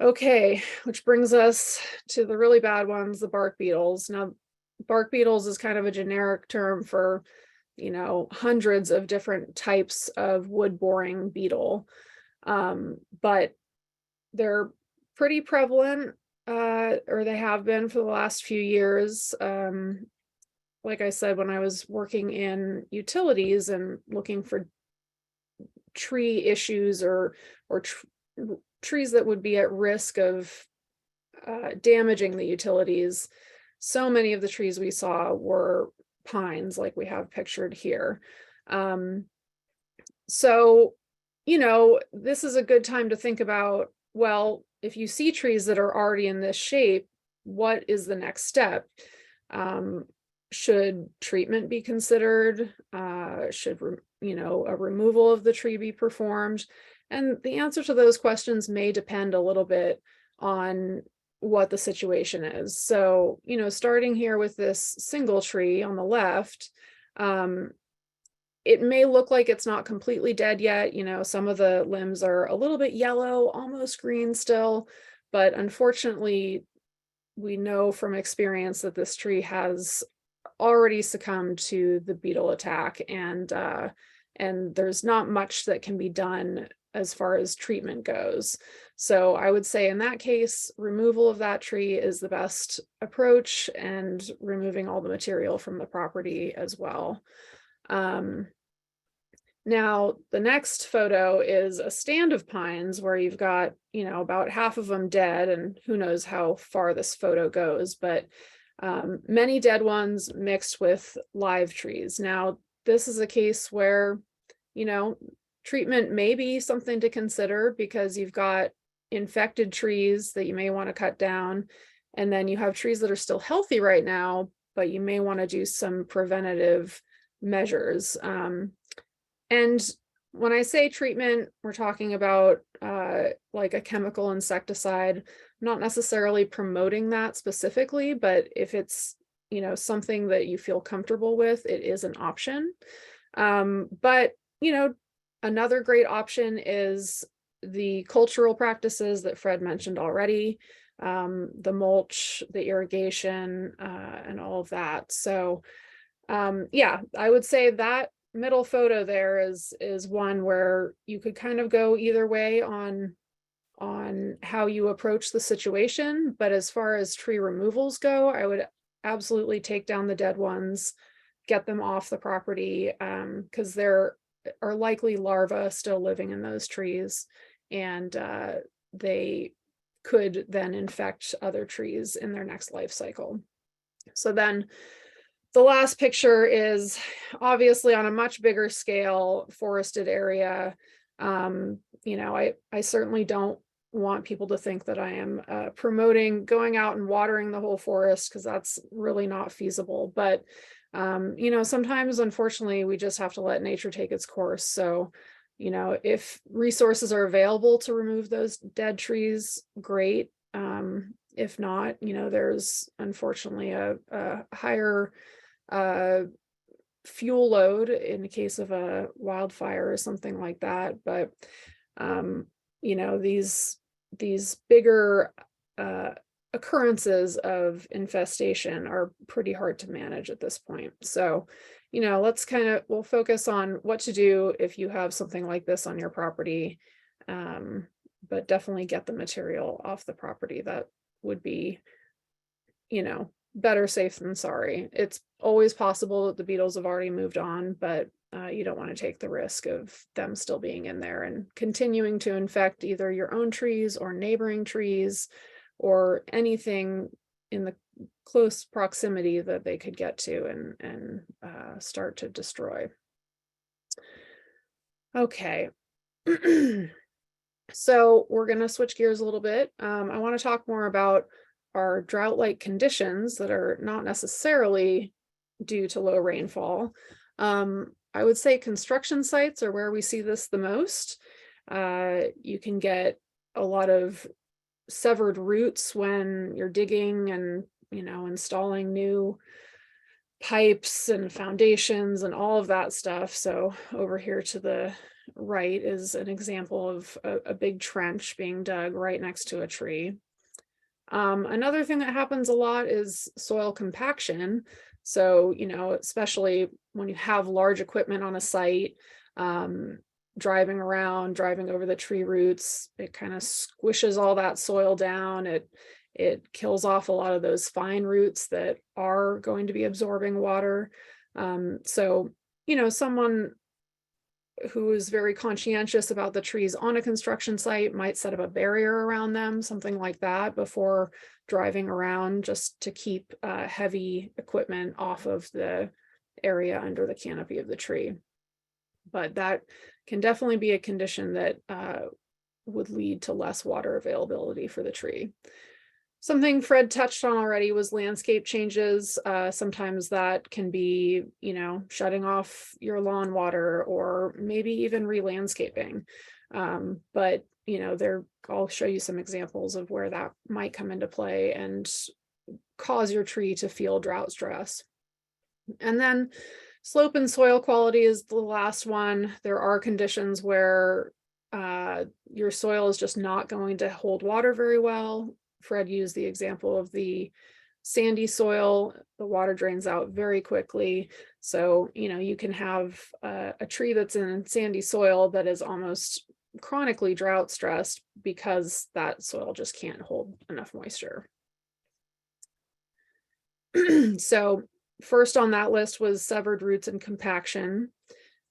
Okay, which brings us to the really bad ones, the bark beetles. Now, bark beetles is kind of a generic term for, hundreds of different types of wood-boring beetle. But they're pretty prevalent, or they have been for the last few years. Like I said, when I was working in utilities and looking for tree issues or trees that would be at risk of damaging the utilities, so many of the trees we saw were pines, like we have pictured here. So, this is a good time to think about, well, if you see trees that are already in this shape, what is the next step? Should treatment be considered? Should a removal of the tree be performed? And the answer to those questions may depend a little bit on what the situation is. So, starting here with this single tree on the left, it may look like it's not completely dead yet. Some of the limbs are a little bit yellow, almost green still, but unfortunately, we know from experience that this tree has already succumbed to the beetle attack, and there's not much that can be done as far as treatment goes. So I would say in that case, removal of that tree is the best approach, and removing all the material from the property as well. Now, the next photo is a stand of pines where you've got, about half of them dead, and who knows how far this photo goes, but many dead ones mixed with live trees. Now, this is a case where, treatment may be something to consider, because you've got infected trees that you may want to cut down, and then you have trees that are still healthy right now, but you may want to do some preventative measures. And when I say treatment, we're talking about like a chemical insecticide, not necessarily promoting that specifically, but if it's, something that you feel comfortable with, it is an option. But, another great option is the cultural practices that Fred mentioned already, the mulch, the irrigation, and all of that. So yeah, I would say that middle photo there is one where you could kind of go either way on how you approach the situation. But as far as tree removals go, I would absolutely take down the dead ones, get them off the property, because there are likely larvae still living in those trees, and they could then infect other trees in their next life cycle. So then the last picture is obviously on a much bigger scale, forested area. I certainly don't want people to think that I am promoting going out and watering the whole forest, because that's really not feasible. But, sometimes, unfortunately, we just have to let nature take its course. So, if resources are available to remove those dead trees, great. If not, there's unfortunately a higher fuel load in the case of a wildfire or something like that. But these bigger occurrences of infestation are pretty hard to manage at this point. So, we'll focus on what to do if you have something like this on your property, but definitely get the material off the property. That would be, better safe than sorry. It's always possible that the beetles have already moved on, but you don't want to take the risk of them still being in there and continuing to infect either your own trees or neighboring trees or anything in the close proximity that they could get to and start to destroy. Okay. So we're going to switch gears a little bit. I want to talk more about our drought-like conditions that are not necessarily due to low rainfall. I would say construction sites are where we see this the most. You can get a lot of severed roots when you're digging and installing new pipes and foundations and all of that stuff. So over here to the right is an example of a big trench being dug right next to a tree. Another thing that happens a lot is soil compaction. So, especially when you have large equipment on a site, driving over the tree roots, it kind of squishes all that soil down. It kills off a lot of those fine roots that are going to be absorbing water. So, someone who is very conscientious about the trees on a construction site might set up a barrier around them, something like that, before driving around, just to keep heavy equipment off of the area under the canopy of the tree. But that can definitely be a condition that would lead to less water availability for the tree. Something Fred touched on already was landscape changes. Sometimes that can be, shutting off your lawn water or maybe even re-landscaping. But, I'll show you some examples of where that might come into play and cause your tree to feel drought stress. And then slope and soil quality is the last one. There are conditions where your soil is just not going to hold water very well. Fred used the example of the sandy soil. The water drains out very quickly. So, you can have a tree that's in sandy soil that is almost chronically drought stressed because that soil just can't hold enough moisture. So first on that list was severed roots and compaction.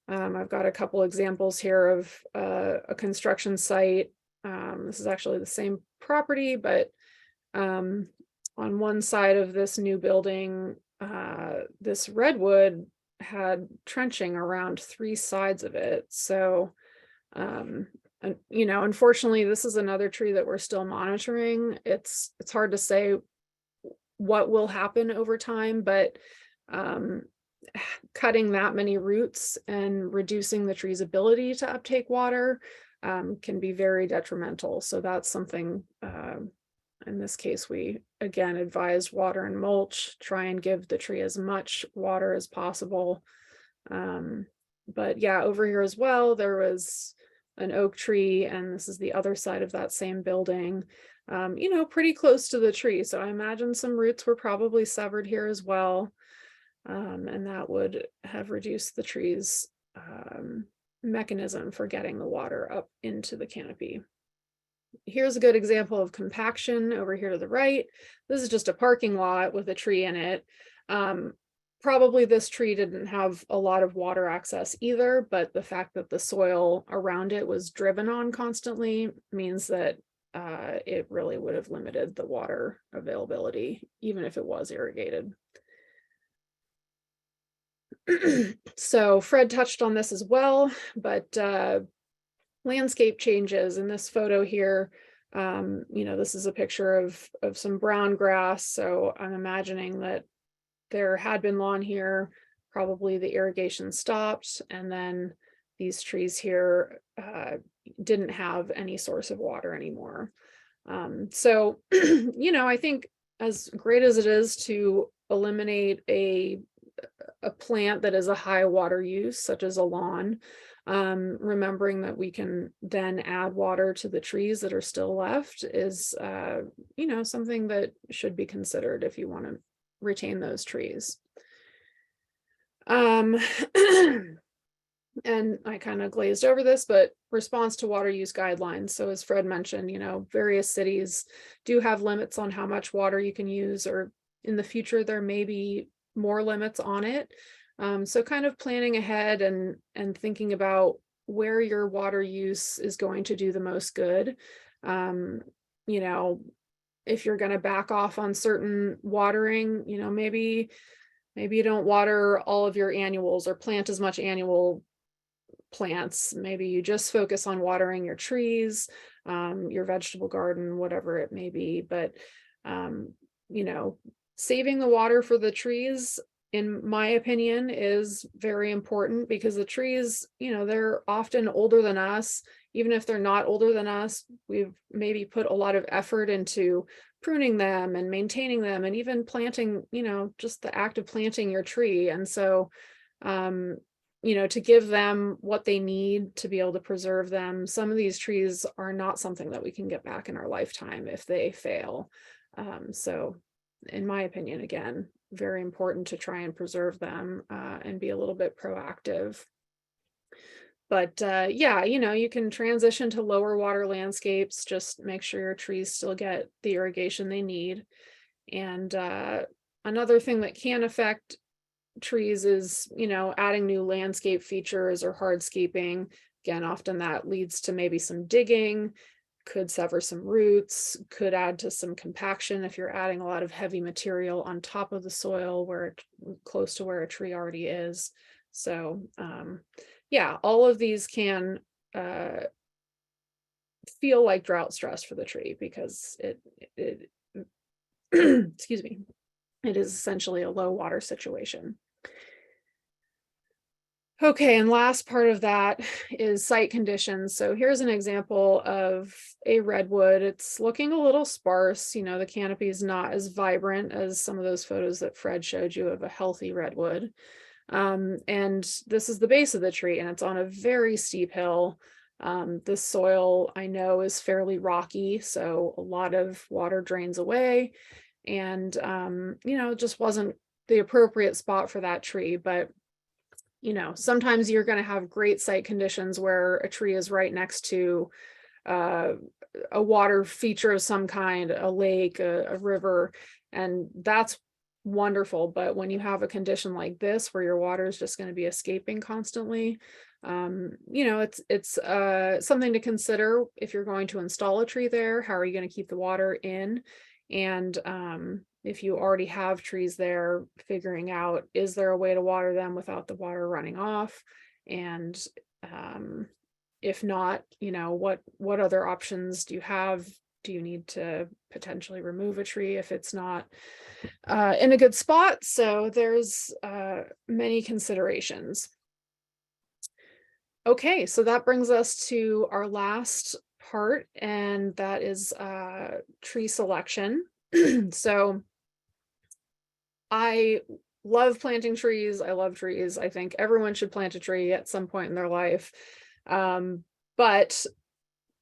I've got a couple examples here of a construction site. This is actually the same property, but on one side of this new building, this redwood had trenching around 3 sides of it. So, unfortunately, this is another tree that we're still monitoring. It's hard to say what will happen over time, but cutting that many roots and reducing the tree's ability to uptake water can be very detrimental. So that's something, in this case, we again advised water and mulch, try and give the tree as much water as possible. But yeah, over here as well, there was an oak tree, and this is the other side of that same building, pretty close to the tree. So I imagine some roots were probably severed here as well. And that would have reduced the tree's mechanism for getting the water up into the canopy. Here's a good example of compaction over here to the right. This is just a parking lot with a tree in it. Probably this tree didn't have a lot of water access either, but the fact that the soil around it was driven on constantly means that it really would have limited the water availability, even if it was irrigated. So Fred touched on this as well, but landscape changes in this photo here. This is a picture of some brown grass. So I'm imagining that there had been lawn here, probably the irrigation stopped, and then these trees here didn't have any source of water anymore. So, I think as great as it is to eliminate a plant that is a high water use, such as a lawn, Remembering that we can then add water to the trees that are still left is, something that should be considered if you want to retain those trees. And I kind of glazed over this, but response to water use guidelines. So as Fred mentioned, various cities do have limits on how much water you can use, or in the future, there may be more limits on it. So kind of planning ahead and thinking about where your water use is going to do the most good. If you're going to back off on certain watering, maybe you don't water all of your annuals or plant as much annual plants. Maybe you just focus on watering your trees, your vegetable garden, whatever it may be. But, saving the water for the trees, in my opinion, is very important, because the trees, they're often older than us. Even if they're not older than us, we've maybe put a lot of effort into pruning them and maintaining them, and even planting, just the act of planting your tree. And so, to give them what they need to be able to preserve them. Some of these trees are not something that we can get back in our lifetime if they fail. So in my opinion, again, very important to try and preserve them and be a little bit proactive. But you can transition to lower water landscapes. Just make sure your trees still get the irrigation they need. And another thing that can affect trees is, adding new landscape features or hardscaping. Again, often that leads to maybe some digging, could sever some roots, could add to some compaction if you're adding a lot of heavy material on top of the soil close to where a tree already is. So all of these can feel like drought stress for the tree, because it excuse me, it is essentially a low water situation. Okay, and last part of that is site conditions. So here's an example of a redwood. It's looking a little sparse. The canopy is not as vibrant as some of those photos that Fred showed you of a healthy redwood. And this is the base of the tree, and it's on a very steep hill. The soil, I know, is fairly rocky, so a lot of water drains away. And, it just wasn't the appropriate spot for that tree. But, sometimes you're going to have great site conditions where a tree is right next to a water feature of some kind, a lake, a river, and that's wonderful. But when you have a condition like this, where your water is just going to be escaping constantly, it's something to consider if you're going to install a tree there. How are you going to keep the water in? And if you already have trees there, figuring out, is there a way to water them without the water running off? And if not, what other options do you have? Do you need to potentially remove a tree if it's not in a good spot? So there's many considerations. Okay, so that brings us to our last part, and that is tree selection. So I love planting trees. I love trees. I think everyone should plant a tree at some point in their life. But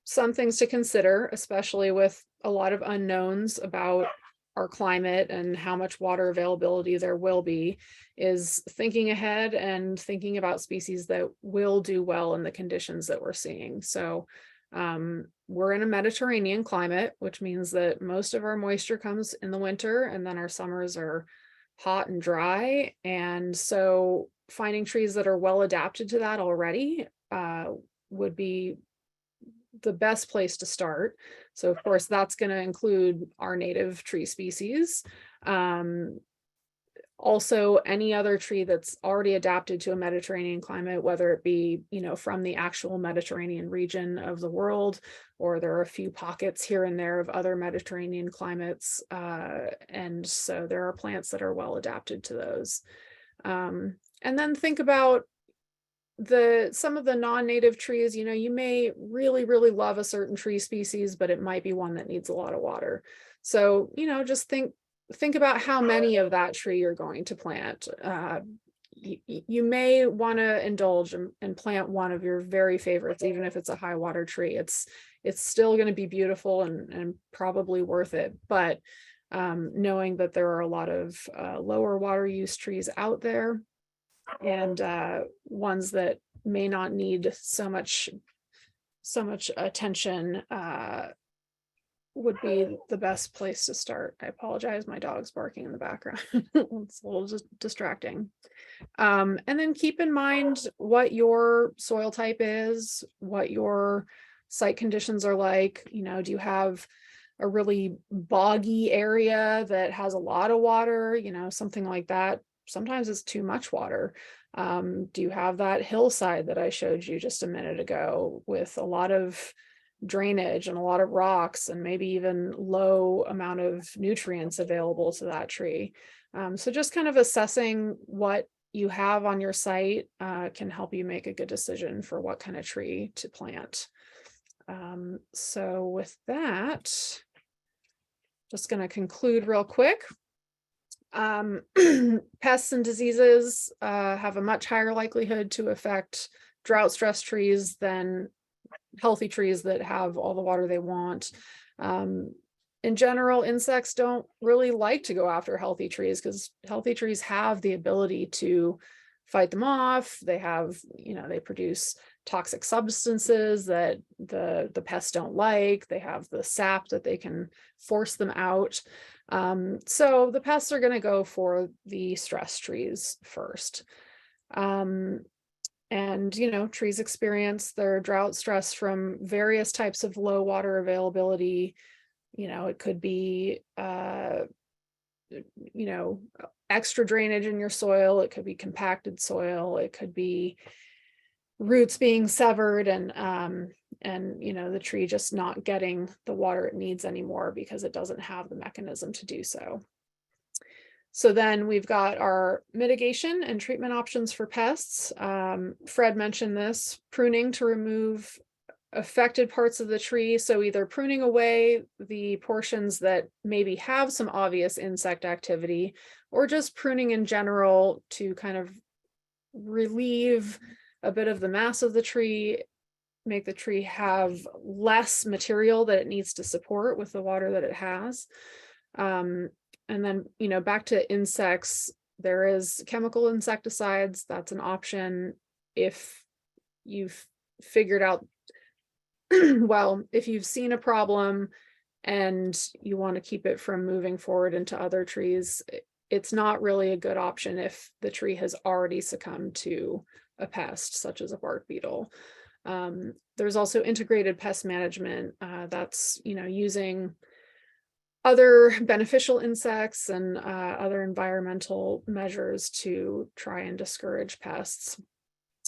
some things to consider, especially with a lot of unknowns about our climate and how much water availability there will be, is thinking ahead and thinking about species that will do well in the conditions that we're seeing. So we're in a Mediterranean climate, which means that most of our moisture comes in the winter, and then our summers are hot and dry. And so finding trees that are well adapted to that already would be the best place to start. So of course, that's going to include our native tree species. Also, any other tree that's already adapted to a Mediterranean climate, whether it be, from the actual Mediterranean region of the world, or there are a few pockets here and there of other Mediterranean climates. And so there are plants that are well adapted to those. And then think about some of the non-native trees. You may really, really love a certain tree species, but it might be one that needs a lot of water. So, just think about how many of that tree you're going to plant. you may want to indulge and plant one of your very favorites, even if it's a high water tree. It's still going to be beautiful and probably worth it. But knowing that there are a lot of lower water use trees out there, and ones that may not need so much attention, would be the best place to start. I apologize, my dog's barking in the background. It's a little distracting. And then keep in mind what your soil type is, what your site conditions are like. You know, do you have a really boggy area that has a lot of water? You know, something like that. Sometimes it's too much water. Do you have that hillside that I showed you just a minute ago with a lot of drainage and a lot of rocks and maybe even low amount of nutrients available to that tree? So just kind of assessing what you have on your site can help you make a good decision for what kind of tree to plant. So with that, just going to conclude real quick. Pests and diseases have a much higher likelihood to affect drought stress trees than healthy trees that have all the water they want. In general, insects don't really like to go after healthy trees because healthy trees have the ability to fight them off. They have, you know, they produce toxic substances that the pests don't like. They have the sap that they can force them out. So the pests are going to go for the stress trees first. And, you know, trees experience their drought stress from various types of low water availability. You know, it could be, you know, extra drainage in your soil. It could be compacted soil. It could be roots being severed and you know, the tree just not getting the water it needs anymore because it doesn't have the mechanism to do so. So then we've got our mitigation and treatment options for pests. Fred mentioned this, pruning to remove affected parts of the tree. So either pruning away the portions that maybe have some obvious insect activity, or just pruning in general to kind of relieve a bit of the mass of the tree, make the tree have less material that it needs to support with the water that it has. And then, you know, back to insects, there is chemical insecticides. That's an option if you've figured out, well, if you've seen a problem and you want to keep it from moving forward into other trees, it's not really a good option if the tree has already succumbed to a pest, such as a bark beetle. There's also integrated pest management. That's, you know, using other beneficial insects and other environmental measures to try and discourage pests.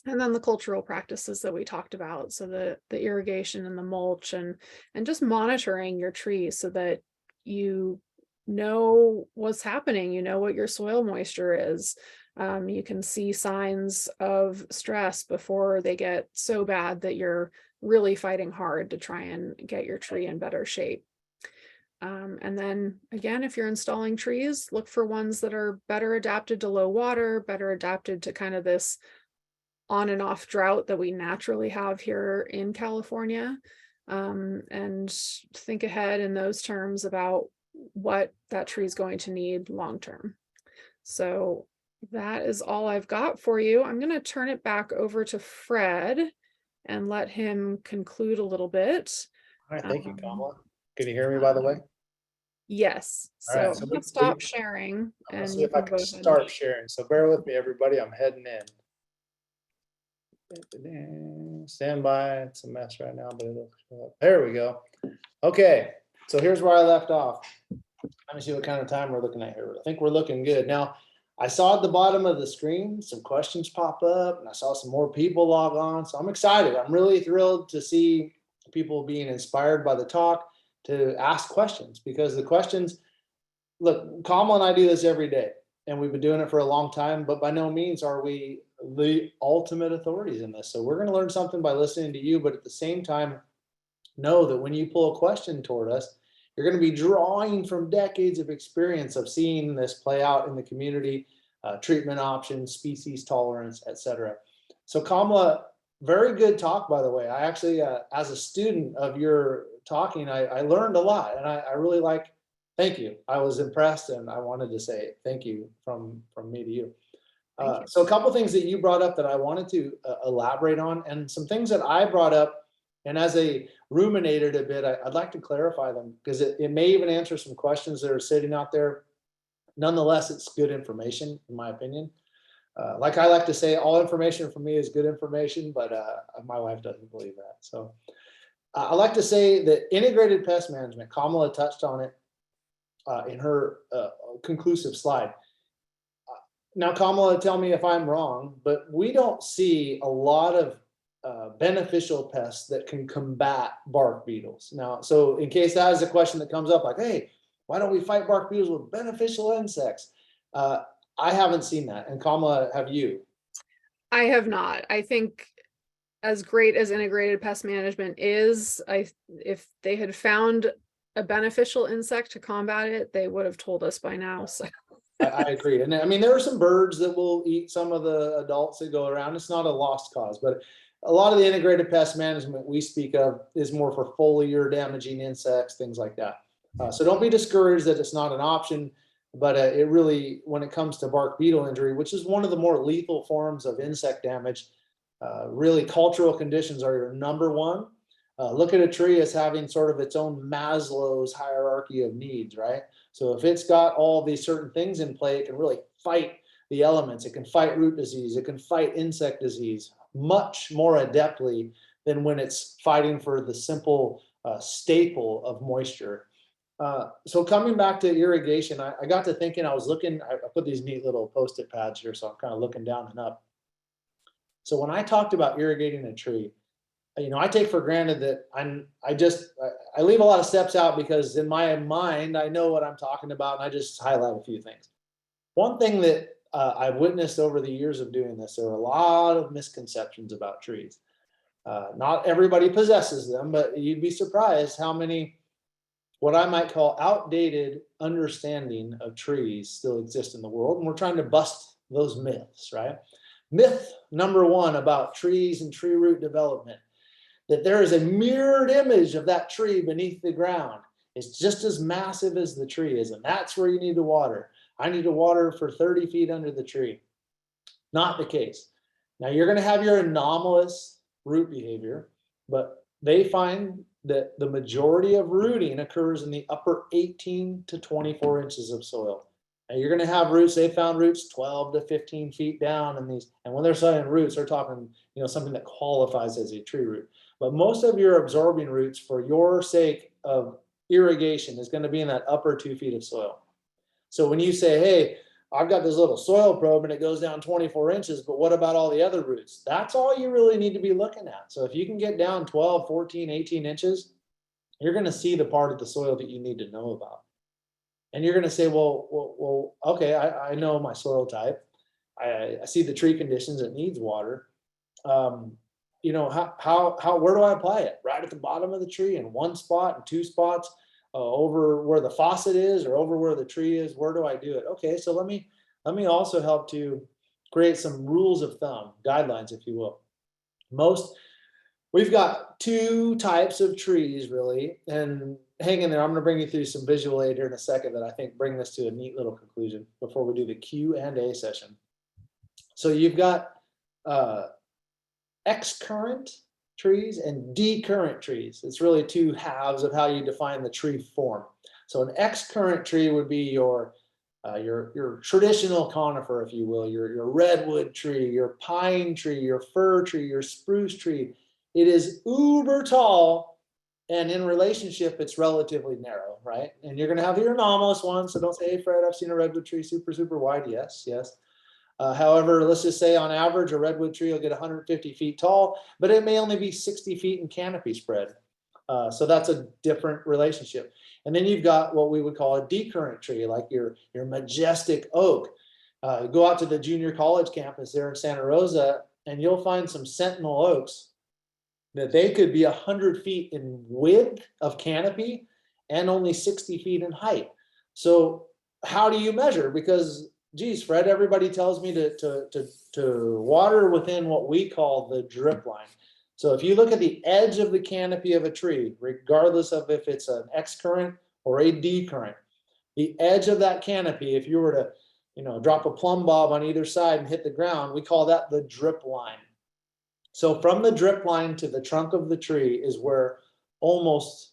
And then the cultural practices that we talked about. So the irrigation and the mulch and just monitoring your trees so that you know what's happening, you know what your soil moisture is. You can see signs of stress before they get so bad that you're really fighting hard to try and get your tree in better shape. And then again, if you're installing trees, look for ones that are better adapted to low water, better adapted to kind of this on and off drought that we naturally have here in California. And think ahead in those terms about what that tree is going to need long term. So that is all I've got for you. I'm going to turn it back over to Fred and let him conclude a little bit. All right, thank you, Kamala. Can you hear me, by the way? Yes. All right, So so I'm gonna stop sharing and see if I can go ahead. start sharing. So bear with me, everybody. I'm heading in. Stand by. It's a mess right now, but it'll show up. There we go. Okay, so here's where I left off. Let me see what kind of time we're looking at here. I think we're looking good. Now, I saw at the bottom of the screen some questions pop up, and I saw some more people log on. So I'm excited. I'm really thrilled to see people being inspired by the talk to ask questions, because the questions, look, Kamala and I do this every day, and we've been doing it for a long time, but by no means are we the ultimate authorities in this. So we're going to learn something by listening to you, but at the same time, know that when you pull a question toward us, you're going to be drawing from decades of experience of seeing this play out in the community. treatment options, species tolerance, etc. So Kamala, very good talk, by the way. I actually, as a student of your talking, I learned a lot, and I really thank you. I was impressed, and I wanted to say thank you from me to you. Thank you. So a couple things that you brought up that I wanted to elaborate on, and some things that I brought up, and as I ruminated a bit, I'd like to clarify them because it may even answer some questions that are sitting out there. Nonetheless, it's good information, in my opinion. Like I like to say, all information from me is good information, but my wife doesn't believe that. So I like to say that integrated pest management, Kamala touched on it in her conclusive slide. Now, Kamala, tell me if I'm wrong, but we don't see a lot of beneficial pests that can combat bark beetles. Now, so in case that is a question that comes up, like, hey, why don't we fight bark beetles with beneficial insects? I haven't seen that. And Kamala, have you? I have not. I think as great as integrated pest management is, if they had found a beneficial insect to combat it, they would have told us by now. So I agree. And I mean, there are some birds that will eat some of the adults that go around. It's not a lost cause, but a lot of the integrated pest management we speak of is more for foliar damaging insects, things like that. So don't be discouraged that it's not an option, but it really, when it comes to bark beetle injury, which is one of the more lethal forms of insect damage, really cultural conditions are your number one. Look at a tree as having sort of its own Maslow's hierarchy of needs, right? So if it's got all these certain things in play, it can really fight the elements. It can fight root disease. It can fight insect disease much more adeptly than when it's fighting for the simple staple of moisture. So coming back to irrigation, I got to thinking, I was looking, I put these neat little Post-it pads here, so I'm kind of looking down and up. So when I talked about irrigating a tree, I take for granted that I leave a lot of steps out because in my mind, I know what I'm talking about, and I just highlight a few things. One thing that I've witnessed over the years of doing this, there are a lot of misconceptions about trees. Not everybody possesses them, but you'd be surprised how many what I might call outdated understanding of trees still exist in the world, and we're trying to bust those myths, right? Myth number one about trees and tree root development, that there is a mirrored image of that tree beneath the ground. It's just as massive as the tree is, and that's where you need to water. I need to water for 30 feet under the tree. Not the case. Now you're going to have your anomalous root behavior, but they find that the majority of rooting occurs in the upper 18 to 24 inches of soil. And you're going to have roots, they found roots 12 to 15 feet down in these. And when they're saying roots, they're talking, something that qualifies as a tree root. But most of your absorbing roots for your sake of irrigation is going to be in that upper 2 feet of soil. So when you say, hey, I've got this little soil probe and it goes down 24 inches, but what about all the other roots? That's all you really need to be looking at. So if you can get down 12, 14, 18 inches, you're going to see the part of the soil that you need to know about. And you're going to say, well, okay, I know my soil type. I see the tree conditions, it needs water. Where do I apply it? Right at the bottom of the tree, in one spot, in two spots, over where the faucet is, or over where the tree is? Where do I do it? Okay, so let me also help to create some rules of thumb, guidelines, if you will. We've got two types of trees, really, and hang in there. I'm going to bring you through some visual aid here in a second that I think bring this to a neat little conclusion before we do the Q&A session. So you've got X-current trees and D-current trees. It's really two halves of how you define the tree form. So an X-current tree would be your traditional conifer, if you will, your redwood tree, your pine tree, your fir tree, your spruce tree. It is uber tall, and in relationship, it's relatively narrow, right? And you're going to have your anomalous ones. So don't say, hey, Fred, I've seen a redwood tree super, super wide. Yes. However, let's just say on average, a redwood tree will get 150 feet tall, but it may only be 60 feet in canopy spread. So that's a different relationship. And then you've got what we would call a decurrent tree, like your majestic oak. Go out to the junior college campus there in Santa Rosa, and you'll find some sentinel oaks that they could be 100 feet in width of canopy and only 60 feet in height. So how do you measure? Because geez, Fred, everybody tells me to water within what we call the drip line. So if you look at the edge of the canopy of a tree, regardless of if it's an X current or a D current, the edge of that canopy, if you were to, drop a plumb bob on either side and hit the ground, we call that the drip line. So from the drip line to the trunk of the tree is where almost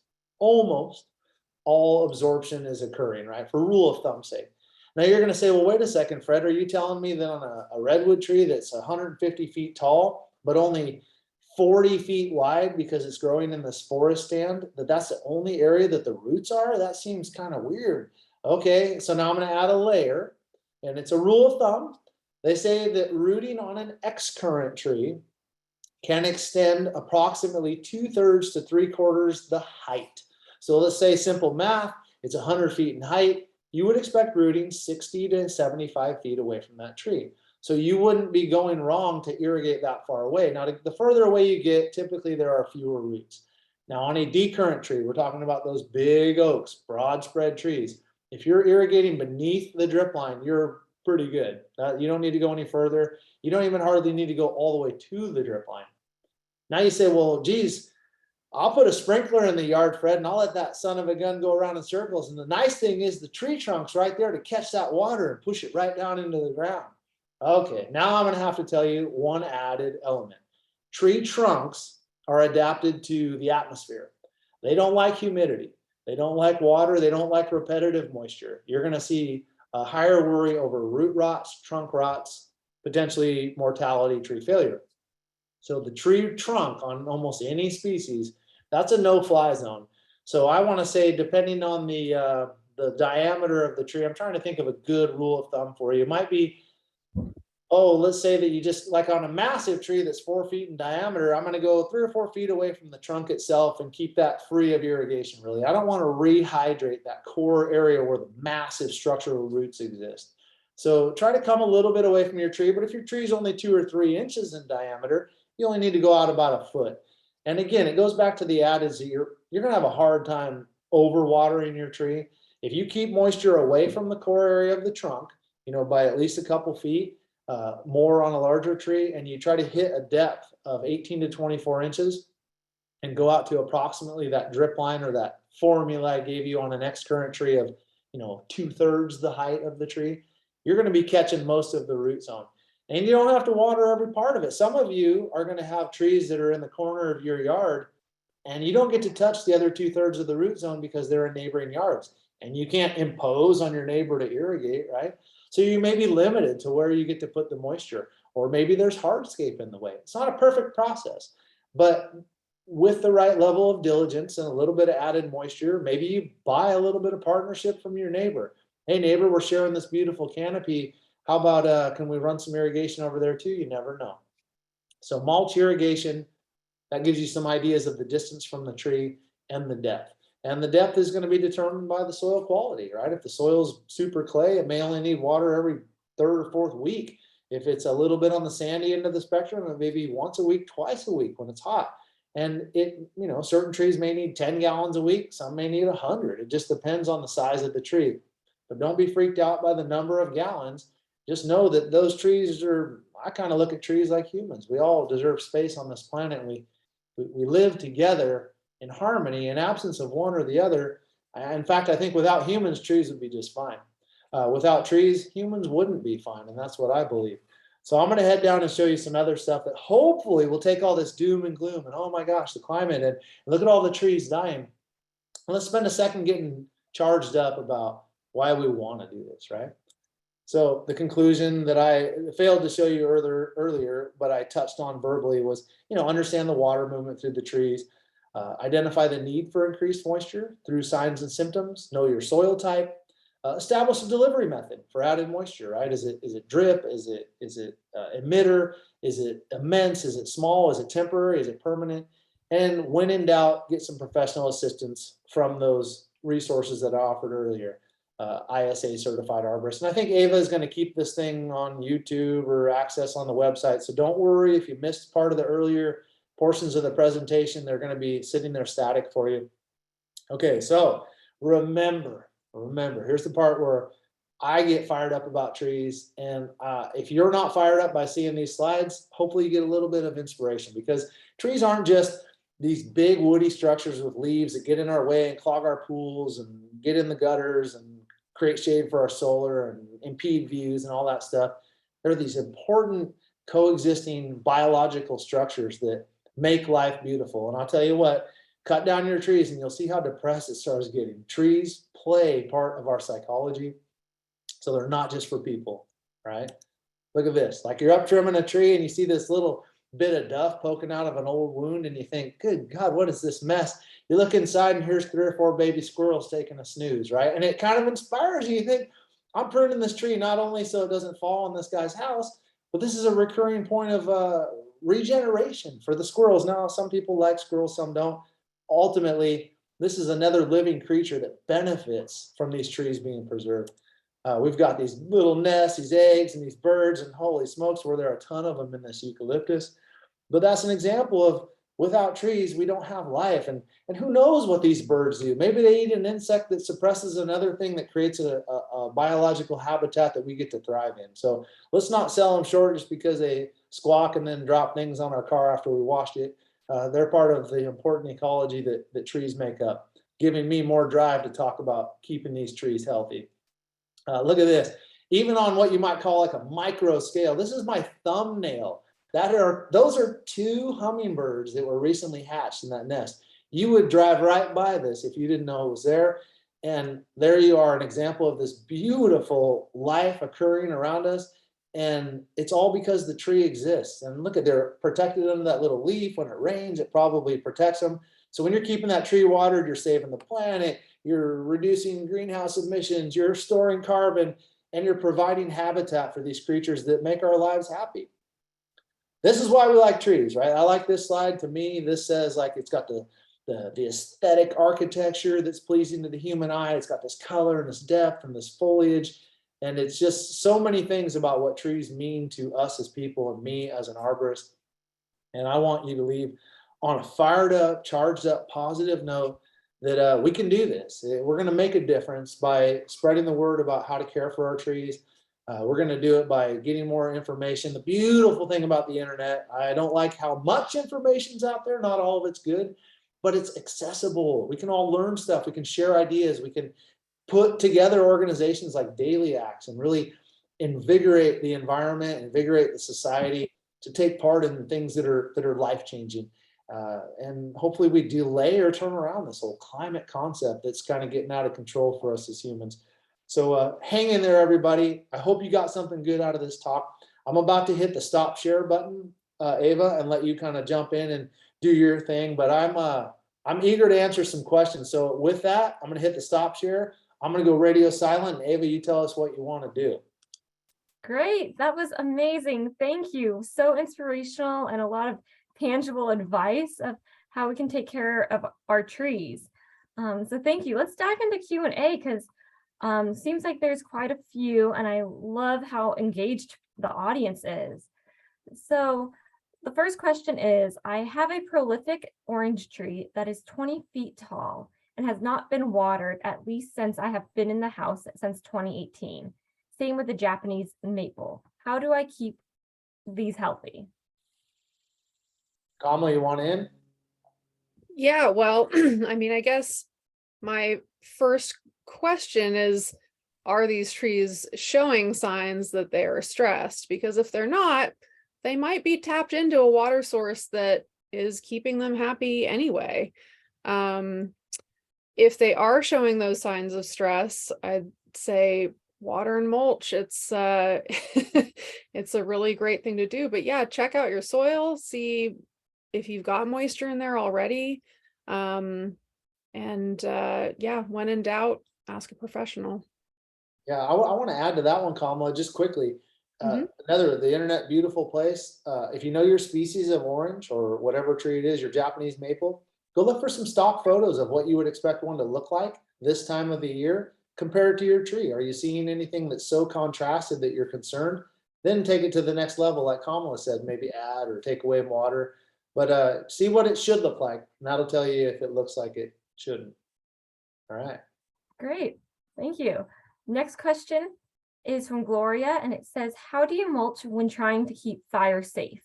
all absorption is occurring, right? For rule of thumb sake. Now you're going to say, well, wait a second, Fred, are you telling me that on a redwood tree that's 150 feet tall, but only 40 feet wide because it's growing in this forest stand, that's the only area that the roots are? That seems kind of weird. Okay, so now I'm going to add a layer, and it's a rule of thumb. They say that rooting on an X current tree can extend approximately 2/3 to 3/4 the height. So let's say simple math, it's 100 feet in height. You would expect rooting 60 to 75 feet away from that tree. So you wouldn't be going wrong to irrigate that far away. Now, the further away you get, typically there are fewer roots. Now on a D current tree, we're talking about those big oaks, broad spread trees. If you're irrigating beneath the drip line, you're pretty good. You don't need to go any further. You don't even hardly need to go all the way to the drip line. Now you say, well, geez, I'll put a sprinkler in the yard, Fred, and I'll let that son of a gun go around in circles. And the nice thing is the tree trunk's right there to catch that water and push it right down into the ground. Okay, now I'm going to have to tell you one added element. Tree trunks are adapted to the atmosphere. They don't like humidity. They don't like water. They don't like repetitive moisture. You're going to see a higher worry over root rots, trunk rots, potentially mortality, tree failure. So the tree trunk on almost any species, that's a no-fly zone. So I want to say, depending on the diameter of the tree, I'm trying to think of a good rule of thumb for you. It might be, let's say that you just, like on a massive tree that's 4 feet in diameter, I'm going to go 3 or 4 feet away from the trunk itself and keep that free of irrigation, really. I don't want to rehydrate that core area where the massive structural roots exist. So try to come a little bit away from your tree, but if your tree is only 2 or 3 inches in diameter, you only need to go out about 1 foot. And again, it goes back to the adage that you're going to have a hard time overwatering your tree. If you keep moisture away from the core area of the trunk, by at least a couple feet, more on a larger tree, and you try to hit a depth of 18 to 24 inches and go out to approximately that drip line or that formula I gave you on an X current tree of, 2/3 the height of the tree, you're going to be catching most of the root zone. And you don't have to water every part of it. Some of you are going to have trees that are in the corner of your yard, and you don't get to touch the other 2/3 of the root zone because they're in neighboring yards. And you can't impose on your neighbor to irrigate, right? So you may be limited to where you get to put the moisture, or maybe there's hardscape in the way. It's not a perfect process, but with the right level of diligence and a little bit of added moisture, maybe you buy a little bit of partnership from your neighbor. Hey neighbor, we're sharing this beautiful canopy. How about, can we run some irrigation over there too? You never know. So mulch irrigation, that gives you some ideas of the distance from the tree and the depth. And the depth is going to be determined by the soil quality, right? If the soil's super clay, it may only need water every 3rd or 4th week. If it's a little bit on the sandy end of the spectrum, it may be once a week, twice a week when it's hot. And certain trees may need 10 gallons a week. Some may need 100. It just depends on the size of the tree. But don't be freaked out by the number of gallons. Just know that those trees I kind of look at trees like humans. We all deserve space on this planet. We live together in harmony, in absence of one or the other. In fact, I think without humans, trees would be just fine. Without trees, humans wouldn't be fine. And that's what I believe. So I'm going to head down and show you some other stuff that hopefully will take all this doom and gloom and, oh my gosh, the climate, and look at all the trees dying. And let's spend a second getting charged up about why we want to do this, right? So the conclusion that I failed to show you earlier, but I touched on verbally was, understand the water movement through the trees, identify the need for increased moisture through signs and symptoms, know your soil type, establish a delivery method for added moisture, right? Is it drip? Is it emitter? Is it immense? Is it small? Is it temporary? Is it permanent? And when in doubt, get some professional assistance from those resources that I offered earlier. ISA certified arborist. And I think Ava is going to keep this thing on YouTube or access on the website. So don't worry if you missed part of the earlier portions of the presentation, they're going to be sitting there static for you. Okay, so remember, here's the part where I get fired up about trees. And if you're not fired up by seeing these slides, hopefully you get a little bit of inspiration, because trees aren't just these big woody structures with leaves that get in our way and clog our pools and get in the gutters and create shade for our solar and impede views and all that stuff. They're these important coexisting biological structures that make life beautiful. And I'll tell you what, cut down your trees and you'll see how depressed it starts getting. Trees play part of our psychology. So they're not just for people, right? Look at this. Like, you're up trimming a tree and you see this little bit of duff poking out of an old wound and you think, good God, what is this mess? You look inside and here's 3 or 4 baby squirrels taking a snooze, right? And it kind of inspires you. You think, I'm pruning this tree not only so it doesn't fall on this guy's house, but this is a recurring point of regeneration for the squirrels. Now, some people like squirrels, some don't. Ultimately, this is another living creature that benefits from these trees being preserved. We've got these little nests, these eggs, and these birds, and holy smokes, were there a ton of them in this eucalyptus. But that's an example of, without trees, we don't have life. And who knows what these birds do? Maybe they eat an insect that suppresses another thing that creates a biological habitat that we get to thrive in. So let's not sell them short just because they squawk and then drop things on our car after we washed it. They're part of the important ecology that trees make up, giving me more drive to talk about keeping these trees healthy. Look at this. Even on what you might call like a micro scale, this is my thumbnail. Those are 2 hummingbirds that were recently hatched in that nest. You would drive right by this if you didn't know it was there. And there you are, an example of this beautiful life occurring around us. And it's all because the tree exists. And look at, they're protected under that little leaf. When it rains, it probably protects them. So when you're keeping that tree watered, you're saving the planet, you're reducing greenhouse emissions, you're storing carbon, and you're providing habitat for these creatures that make our lives happy. This is why we like trees, right? I like this slide. To me, this says, like, it's got the aesthetic architecture that's pleasing to the human eye. It's got this color and this depth and this foliage. And it's just so many things about what trees mean to us as people and me as an arborist. And I want you to leave on a fired up, charged up, positive note that we can do this. We're going to make a difference by spreading the word about how to care for our trees. We're going to do it by getting more information. The beautiful thing about the internet, I don't like how much information's out there. Not all of it's good, but it's accessible. We can all learn stuff. We can share ideas. We can put together organizations like Daily Acts and really invigorate the environment, invigorate the society to take part in things that are life-changing. And hopefully we delay or turn around this whole climate concept that's kind of getting out of control for us as humans. So hang in there, everybody. I hope you got something good out of this talk. I'm about to hit the stop share button, Ava, and let you kind of jump in and do your thing. But I'm eager to answer some questions. So with that, I'm going to hit the stop share. I'm going to go radio silent. And Ava, you tell us what you want to do. Great. That was amazing. Thank you. So inspirational and a lot of tangible advice of how we can take care of our trees. So thank you. Let's dive into Q&A because seems like there's quite a few, and I love how engaged the audience is. So the first question is, I have a prolific orange tree that is 20 feet tall and has not been watered at least since I have been in the house since 2018. Same with the Japanese maple. How do I keep these healthy? Kamala, you want in? Yeah, well, I mean, I guess my first question is, are these trees showing signs that they are stressed? Because if they're not, they might be tapped into a water source that is keeping them happy anyway. If they are showing those signs of stress, I'd say water and mulch. It's it's a really great thing to do. But yeah, check out your soil, see if you've got moisture in there already. Yeah, when in doubt, ask a professional. Yeah, I want to add to that one, Kamala, just quickly. The internet, beautiful place. If you know your species of orange or whatever tree it is, your Japanese maple, go look for some stock photos of what you would expect one to look like this time of the year. Compare it to your tree. Are you seeing anything that's so contrasted that you're concerned? Then take it to the next level, like Kamala said, maybe add or take away water. But see what it should look like, and that'll tell you if it looks like it shouldn't. All right. Great. Thank you. Next question. is from Gloria, and it says, how do you mulch when trying to keep fire safe?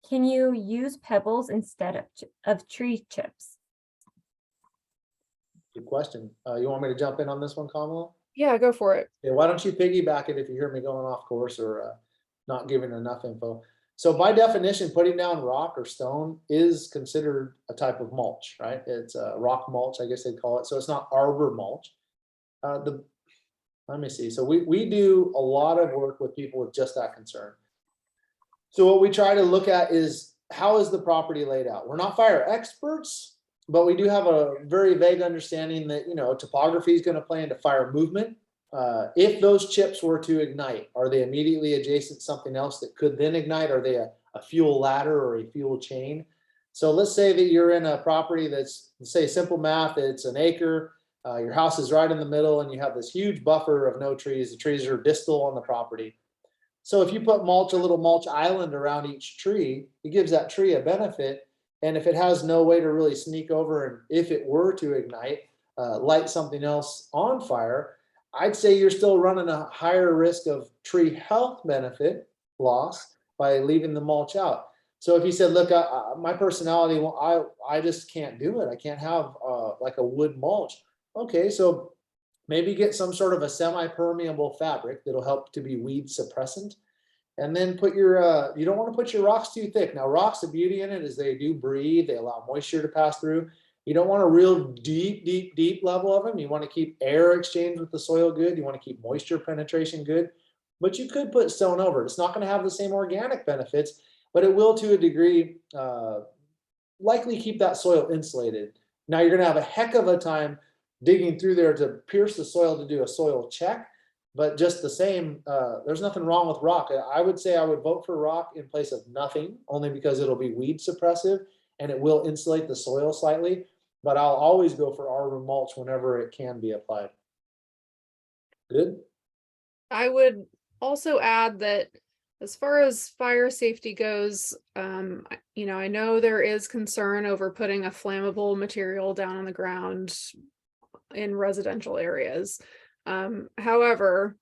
Can you use pebbles instead of tree chips? Good question. You want me to jump in on this one, Kamala? Yeah, go for it. Yeah, why don't you piggyback it if you hear me going off course or not giving enough info? So by definition, putting down rock or stone is considered a type of mulch, right? It's a rock mulch, I guess they'd call it. So it's not arbor mulch. Let me see. So we do a lot of work with people with just that concern. So what we try to look at is, how is the property laid out? We're not fire experts, but we do have a very vague understanding that, topography is going to play into fire movement. If those chips were to ignite, are they immediately adjacent to something else that could then ignite? Are they a fuel ladder or a fuel chain? So let's say that you're in a property that's, say, simple math, it's an acre. Your house is right in the middle and you have this huge buffer of no trees. The trees are distal on the property. So if you put a little mulch island around each tree, it gives that tree a benefit. And if it has no way to really sneak over, and if it were to ignite, light something else on fire, I'd say you're still running a higher risk of tree health benefit loss by leaving the mulch out. So if you said, look, my personality, I just can't do it. I can't have like a wood mulch. Okay, so maybe get some sort of a semi-permeable fabric that'll help to be weed suppressant. And then put your, you don't want to put your rocks too thick. Now, rocks, the beauty in it is they do breathe. They allow moisture to pass through. You don't want a real deep level of them. You want to keep air exchange with the soil good. You want to keep moisture penetration good. But you could put stone over it. It's not going to have the same organic benefits, but it will, to a degree, likely keep that soil insulated. Now, you're going to have a heck of a time digging through there to pierce the soil to do a soil check. But just the same, there's nothing wrong with rock. I would say I would vote for rock in place of nothing, only because it'll be weed suppressive and it will insulate the soil slightly. But I'll always go for arbor mulch whenever it can be applied. Good. I would also add that as far as fire safety goes, I know there is concern over putting a flammable material down on the ground in residential areas. However,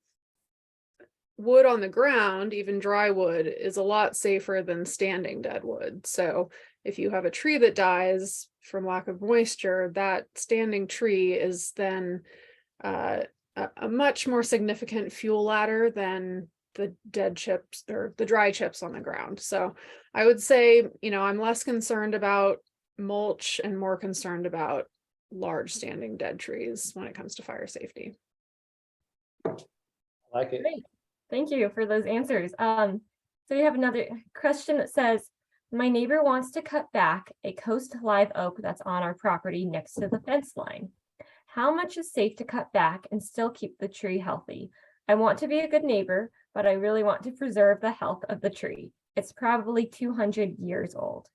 wood on the ground, even dry wood, is a lot safer than standing dead wood. So if you have a tree that dies from lack of moisture, that standing tree is then a much more significant fuel ladder than the dead chips or the dry chips on the ground. So I would say, I'm less concerned about mulch and more concerned about large standing dead trees when it comes to fire safety. Like it. Great. Thank you for those answers. So we have another question that says, my neighbor wants to cut back a coast live oak that's on our property next to the fence line. How much is safe to cut back and still keep the tree healthy? I want to be a good neighbor, but I really want to preserve the health of the tree. It's probably 200 years old.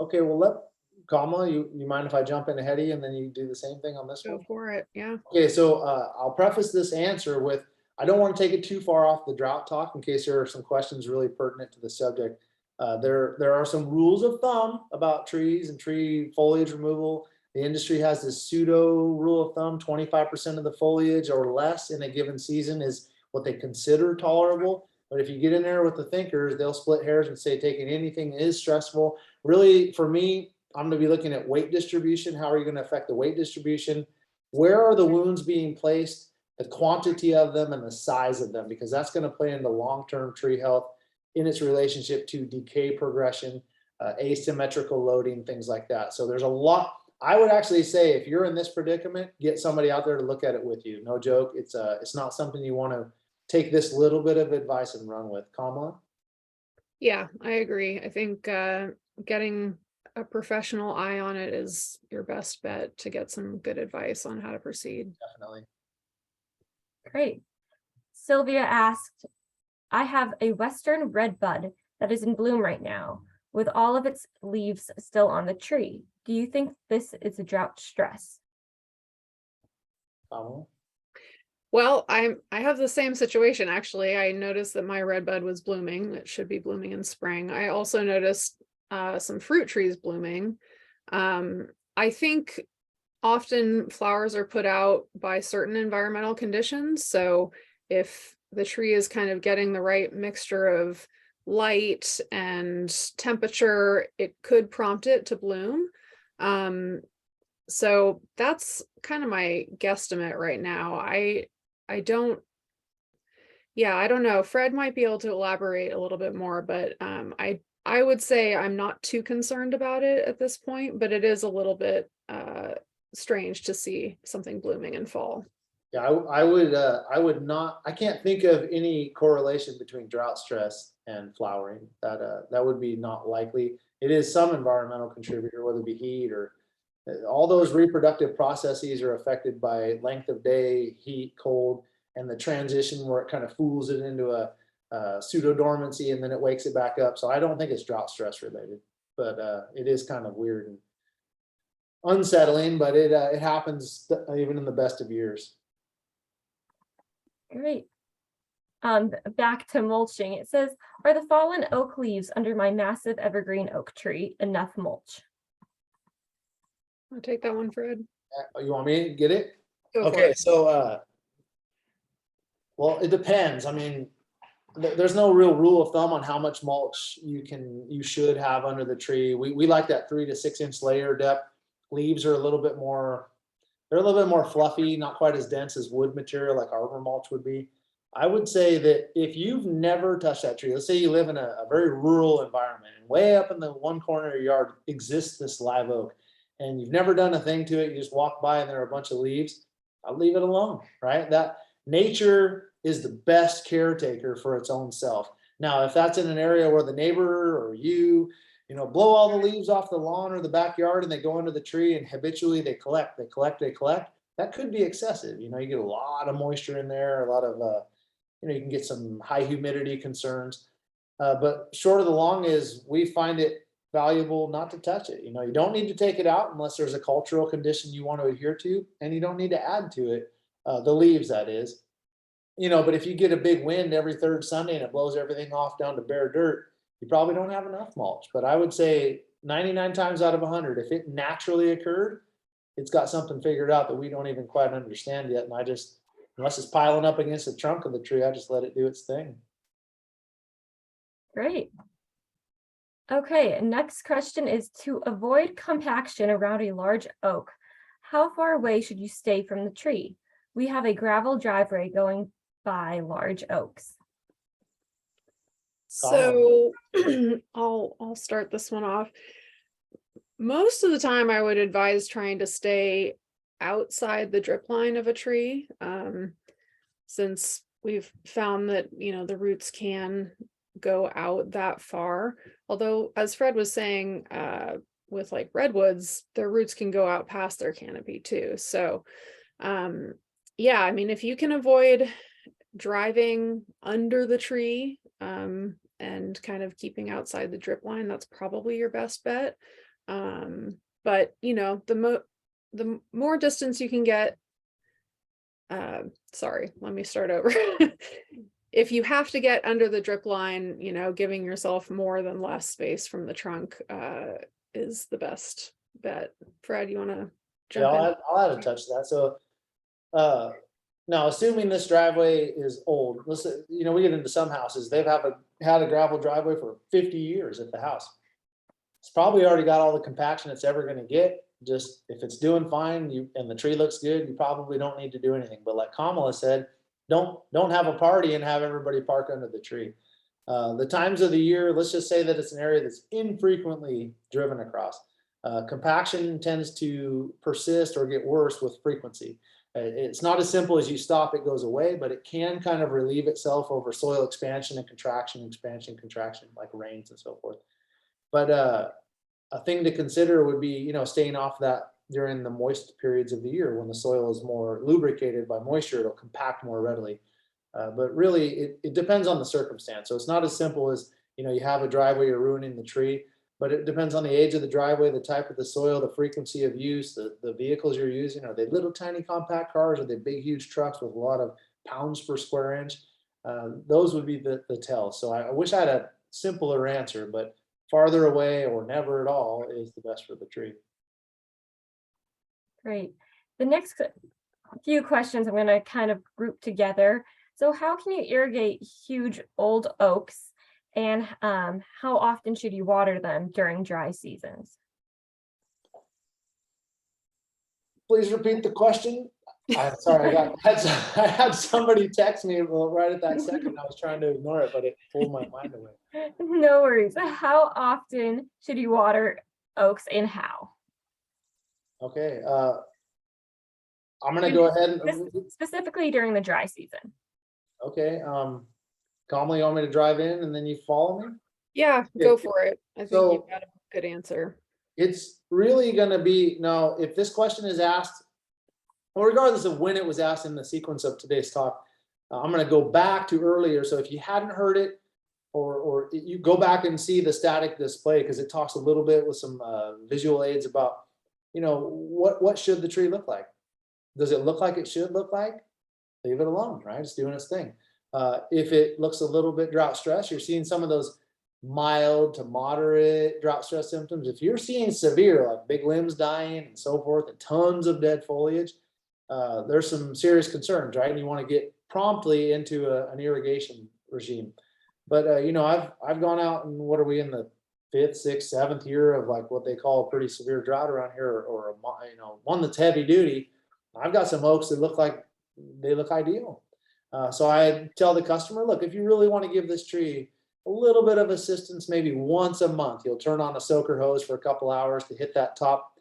Okay, well, Kamala, you mind if I jump in ahead of you and then you do the same thing on this one? Go for it. Yeah. Okay, so I'll preface this answer with, I don't want to take it too far off the drought talk in case there are some questions really pertinent to the subject. There are some rules of thumb about trees and tree foliage removal. The industry has this pseudo rule of thumb, 25% of the foliage or less in a given season is what they consider tolerable. But if you get in there with the thinkers, they'll split hairs and say taking anything is stressful. Really, for me, I'm going to be looking at weight distribution. How are you going to affect the weight distribution? Where are the wounds being placed? The quantity of them and the size of them, because that's going to play into long-term tree health in its relationship to decay progression, asymmetrical loading, things like that. So there's a lot. I would actually say if you're in this predicament, get somebody out there to look at it with you. No joke. It's not something you want to take this little bit of advice and run with. Kamala? Yeah, I agree. I think getting a professional eye on it is your best bet to get some good advice on how to proceed. Definitely. Great. Sylvia asked, I have a western redbud that is in bloom right now with all of its leaves still on the tree. Do you think this is a drought stress? Kamala? Well, I have the same situation, actually. I noticed that my redbud was blooming. It should be blooming in spring. I also noticed some fruit trees blooming. I think often flowers are put out by certain environmental conditions. So if the tree is kind of getting the right mixture of light and temperature, it could prompt it to bloom. So that's kind of my guesstimate right now. I don't know. Fred might be able to elaborate a little bit more, but I would say I'm not too concerned about it at this point, but it is a little bit strange to see something blooming in fall. Yeah, I would not, I can't think of any correlation between drought stress and flowering. That would be not likely. It is some environmental contributor, whether it be heat or all those reproductive processes are affected by length of day, heat, cold, and the transition where it kind of fools it into a pseudo dormancy and then it wakes it back up. So I don't think it's drought stress related, but it is kind of weird and unsettling, but it happens even in the best of years. Great. Back to mulching. It says, are the fallen oak leaves under my massive evergreen oak tree enough mulch? I'll take that one, Fred. You want me to get it? Go for Okay, it. so well, it depends. I mean, there's no real rule of thumb on how much mulch you should have under the tree. We like that 3 to 6 inch layer depth. Leaves are a little bit more, they're a little bit more fluffy, not quite as dense as wood material like arbor mulch would be. I would say that if you've never touched that tree, let's say you live in a very rural environment and way up in the one corner of your yard exists this live oak and you've never done a thing to it, you just walk by and there are a bunch of leaves, I'll leave it alone, right? That nature is the best caretaker for its own self. Now, if that's in an area where the neighbor or you blow all the leaves off the lawn or the backyard and they go into the tree and habitually they collect, that could be excessive. You get a lot of moisture in there, a lot of, you can get some high humidity concerns. But short of the long is we find it valuable not to touch it. You don't need to take it out unless there's a cultural condition you want to adhere to, and you don't need to add to it, the leaves, that is. But if you get a big wind every third Sunday and it blows everything off down to bare dirt, you probably don't have enough mulch. But I would say 99 times out of 100, if it naturally occurred, it's got something figured out that we don't even quite understand yet. And unless it's piling up against the trunk of the tree, I just let it do its thing. Great. Okay, next question is, to avoid compaction around a large oak, how far away should you stay from the tree? We have a gravel driveway going by large oaks. So I'll start this one off. Most of the time I would advise trying to stay outside the drip line of a tree, since we've found that the roots can go out that far. Although, as Fred was saying, with like redwoods, their roots can go out past their canopy too. So yeah, I mean, if you can avoid driving under the tree and kind of keeping outside the drip line, that's probably your best bet. But the more distance you can get, sorry, let me start over. If you have to get under the drip line, giving yourself more than less space from the trunk is the best bet. Fred, you want to jump in? I'll add a touch to that. So now, assuming this driveway is old, listen, we get into some houses, they've had a gravel driveway for 50 years at the house. It's probably already got all the compaction it's ever going to get. Just if it's doing fine and the tree looks good, you probably don't need to do anything. But like Kamala said, don't have a party and have everybody park under the tree. The times of the year, let's just say that it's an area that's infrequently driven across. Compaction tends to persist or get worse with frequency. It's not as simple as you stop, it goes away, but it can kind of relieve itself over soil expansion and contraction, expansion, contraction, like rains and so forth. But a thing to consider would be, staying off that during the moist periods of the year when the soil is more lubricated by moisture, it'll compact more readily. But really, it depends on the circumstance. So it's not as simple as, you have a driveway, you're ruining the tree, but it depends on the age of the driveway, the type of the soil, the frequency of use, the vehicles you're using. Are they little tiny compact cars? Are they big, huge trucks with a lot of pounds per square inch? Those would be the tell. So I wish I had a simpler answer, but farther away or never at all is the best for the tree. Great. The next few questions I'm going to kind of group together. So how can you irrigate huge old oaks, and how often should you water them during dry seasons? Please repeat the question. Sorry, I had somebody text me right at that second. I was trying to ignore it, but it pulled my mind away. No worries. How often should you water oaks, and how? Okay, I'm gonna go ahead and, Specifically during the dry season. okay, Kamala, you want me to drive in and then you follow me? Yeah, go for it. I think So- you've got a good answer. It's really gonna be, now, if this question is asked, well, regardless of when it was asked in the sequence of today's talk, I'm gonna go back to earlier, so if you hadn't heard it, or you go back and see the static display, because it talks a little bit with some visual aids about, what should the tree look like? Does it look like it should look like? Leave it alone, right? It's doing its thing. If it looks a little bit drought stress, you're seeing some of those mild to moderate drought stress symptoms. If you're seeing severe, like big limbs dying and so forth, and tons of dead foliage, there's some serious concerns, right? And you want to get promptly into an irrigation regime. But I've gone out, and what are we in the 5th, 6th, 7th year of like what they call a pretty severe drought around here, or one that's heavy duty. I've got some oaks that look like they look ideal. So I tell the customer, look, if you really want to give this tree a little bit of assistance, maybe once a month, you'll turn on a soaker hose for a couple hours to hit that top,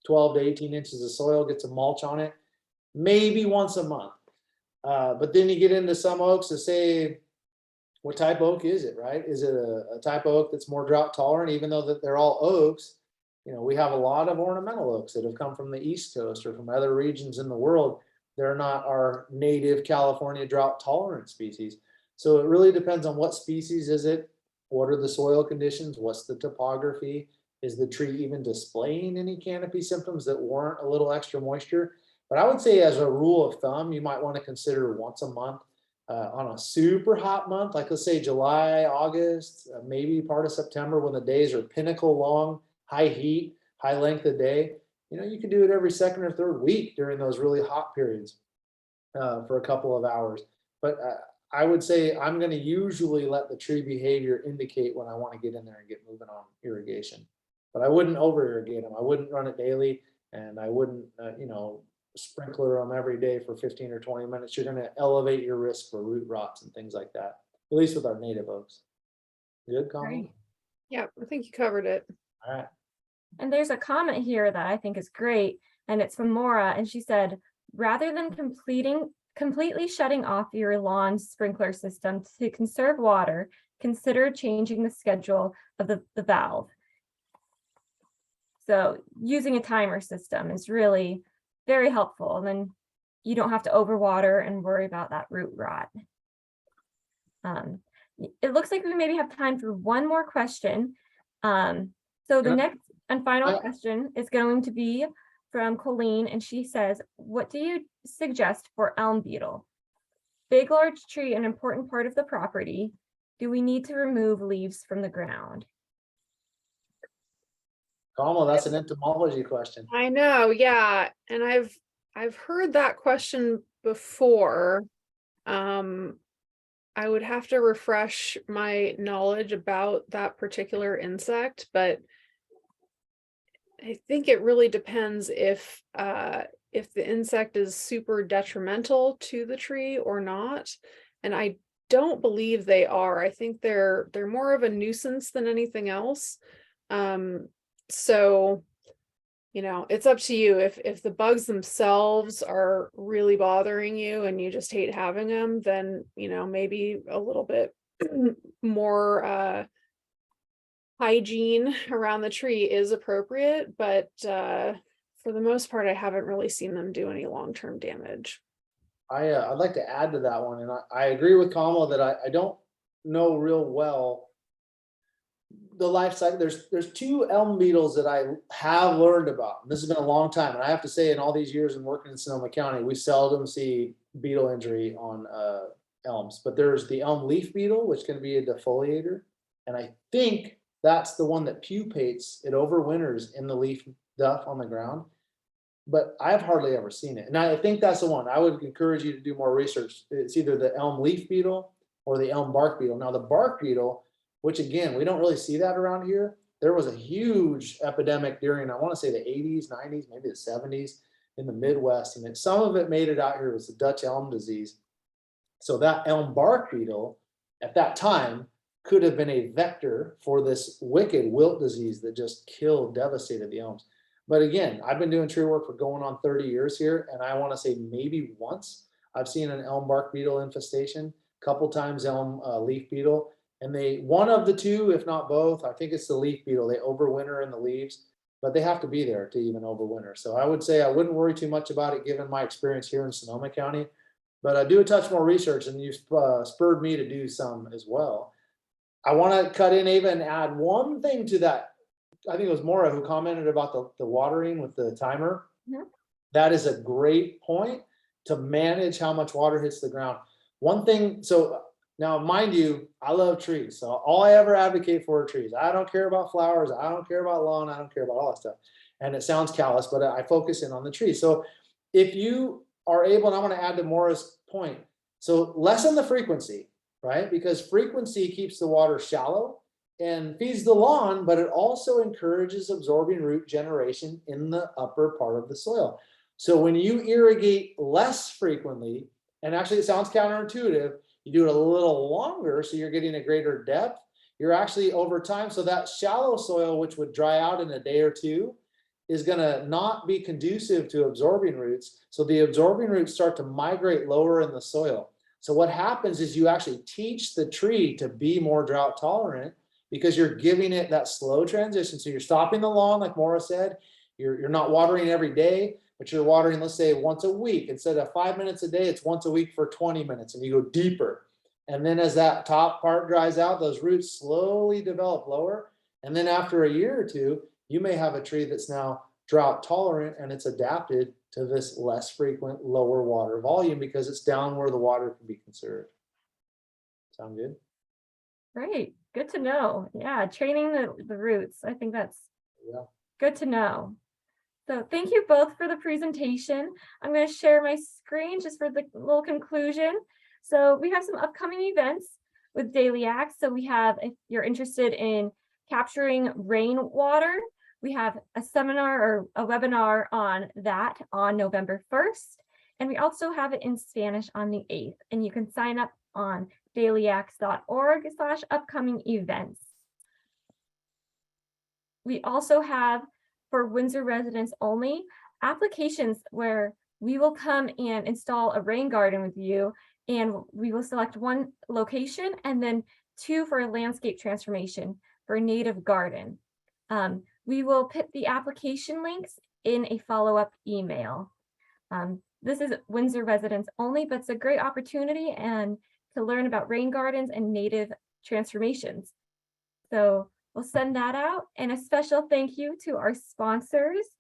12 to 18 inches of soil, get some mulch on it, maybe once a month. But then you get into some oaks that say, what type of oak is it, right? Is it a type of oak that's more drought tolerant, even though that they're all oaks? We have a lot of ornamental oaks that have come from the East Coast or from other regions in the world. They're not our native California drought tolerant species. So it really depends on what species is it, what are the soil conditions, what's the topography, is the tree even displaying any canopy symptoms that warrant a little extra moisture? But I would say, as a rule of thumb, you might want to consider once a month. On a super hot month, like let's say July, August, maybe part of September, when the days are pinnacle long, high heat, high length of day, you can do it every second or third week during those really hot periods for a couple of hours. But I would say I'm going to usually let the tree behavior indicate when I want to get in there and get moving on irrigation. But I wouldn't over irrigate them. I wouldn't run it daily, and I wouldn't, sprinkler them every day for 15 or 20 minutes. You're going to elevate your risk for root rots and things like that, at least with our native oaks. Good comment? Great. Yeah, I think you covered it. All right. And there's a comment here that I think is great, and it's from Maura, and she said, rather than completely shutting off your lawn sprinkler system to conserve water, consider changing the schedule of the valve. So using a timer system is really very helpful, and then you don't have to overwater and worry about that root rot. It looks like we maybe have time for one more question. So the next and final question is going to be from Colleen, and she says, what do you suggest for elm beetle? Big, large tree, an important part of the property. Do we need to remove leaves from the ground? Kamala, that's an entomology question. I know, yeah, and I've heard that question before. I would have to refresh my knowledge about that particular insect, but I think it really depends if the insect is super detrimental to the tree or not. And I don't believe they are. I think they're more of a nuisance than anything else. So, it's up to you. If the bugs themselves are really bothering you and you just hate having them, then, maybe a little bit more hygiene around the tree is appropriate, but for the most part, I haven't really seen them do any long-term damage. I'd like to add to that one, and I agree with Kamala that I don't know real well the life cycle. There's 2 elm beetles that I have learned about. And this has been a long time, and I have to say, in all these years in working in Sonoma County, we seldom see beetle injury on elms. But there's the elm leaf beetle, which can be a defoliator, and I think that's the one that pupates. It overwinters in the leaf duff on the ground. but I've hardly ever seen it. And I think that's the one. I would encourage you to do more research. It's either the elm leaf beetle or the elm bark beetle. Now the bark beetle, which again, we don't really see that around here. There was a huge epidemic during, I want to say the 80s, 90s, maybe the 70s in the Midwest. And then some of it made it out here. It was the Dutch elm disease. So that elm bark beetle at that time could have been a vector for this wicked wilt disease that just killed, devastated the elms. But again, I've been doing tree work for going on 30 years here, and I want to say maybe once I've seen an elm bark beetle infestation, a couple times elm leaf beetle, and one of the two, if not both, I think it's the leaf beetle, they overwinter in the leaves, but they have to be there to even overwinter. So I would say I wouldn't worry too much about it given my experience here in Sonoma County, but I do a touch more research, and you've spurred me to do some as well. I want to cut in, Ava, and add one thing to that. I think it was Maura who commented about the watering with the timer. Mhm. That is a great point to manage how much water hits the ground. One thing, so now mind you, I love trees. So all I ever advocate for are trees. I don't care about flowers. I don't care about lawn. I don't care about all that stuff. And it sounds callous, but I focus in on the trees. So if you are able, and I want to add to Maura's point, so lessen the frequency, right? Because frequency keeps the water shallow and feeds the lawn, but it also encourages absorbing root generation in the upper part of the soil. So when you irrigate less frequently, and actually it sounds counterintuitive, you do it a little longer, so you're getting a greater depth, you're actually over time, so that shallow soil, which would dry out in a day or two, is gonna not be conducive to absorbing roots. So the absorbing roots start to migrate lower in the soil. So what happens is you actually teach the tree to be more drought tolerant because you're giving it that slow transition. So you're stopping the lawn, like Maura said, you're not watering every day, but you're watering, let's say once a week. Instead of 5 minutes a day, it's once a week for 20 minutes, and you go deeper. And then as that top part dries out, those roots slowly develop lower. And then after a year or two, you may have a tree that's now drought tolerant and it's adapted to this less frequent, lower water volume because it's down where the water can be conserved. Sound good? Great, good to know. Yeah, training the roots. I think that's Yeah. good to know. So thank you both for the presentation. I'm going to share my screen just for the little conclusion. So we have some upcoming events with Daily Acts. So we have, if you're interested in capturing rainwater, we have a seminar or a webinar on that on November 1st. And we also have it in Spanish on the 8th. And you can sign up on dailyacts.org/upcoming events. We also have, for Windsor residents only, applications where we will come and install a rain garden with you, and we will select one location and then 2 for a landscape transformation for a native garden. We will put the application links in a follow-up email. This is Windsor residents only, but it's a great opportunity and to learn about rain gardens and native transformations. So we'll send that out, and a special thank you to our sponsors.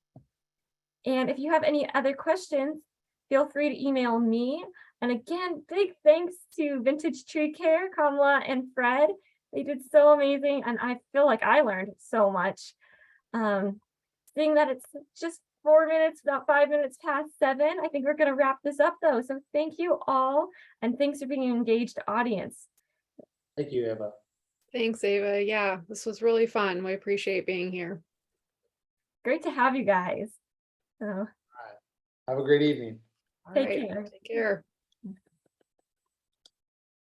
And if you have any other questions, feel free to email me. And again, big thanks to Vintage Tree Care, Kamala and Fred. They did so amazing, and I feel like I learned so much. Seeing that it's just 4 minutes, about 5 minutes past 7, I think we're going to wrap this up though. So thank you all, and thanks for being an engaged audience. Thank you, Eva. Thanks, Ava. Yeah, this was really fun. We appreciate being here. Great to have you guys. So Have a great evening. All take right, care. take care.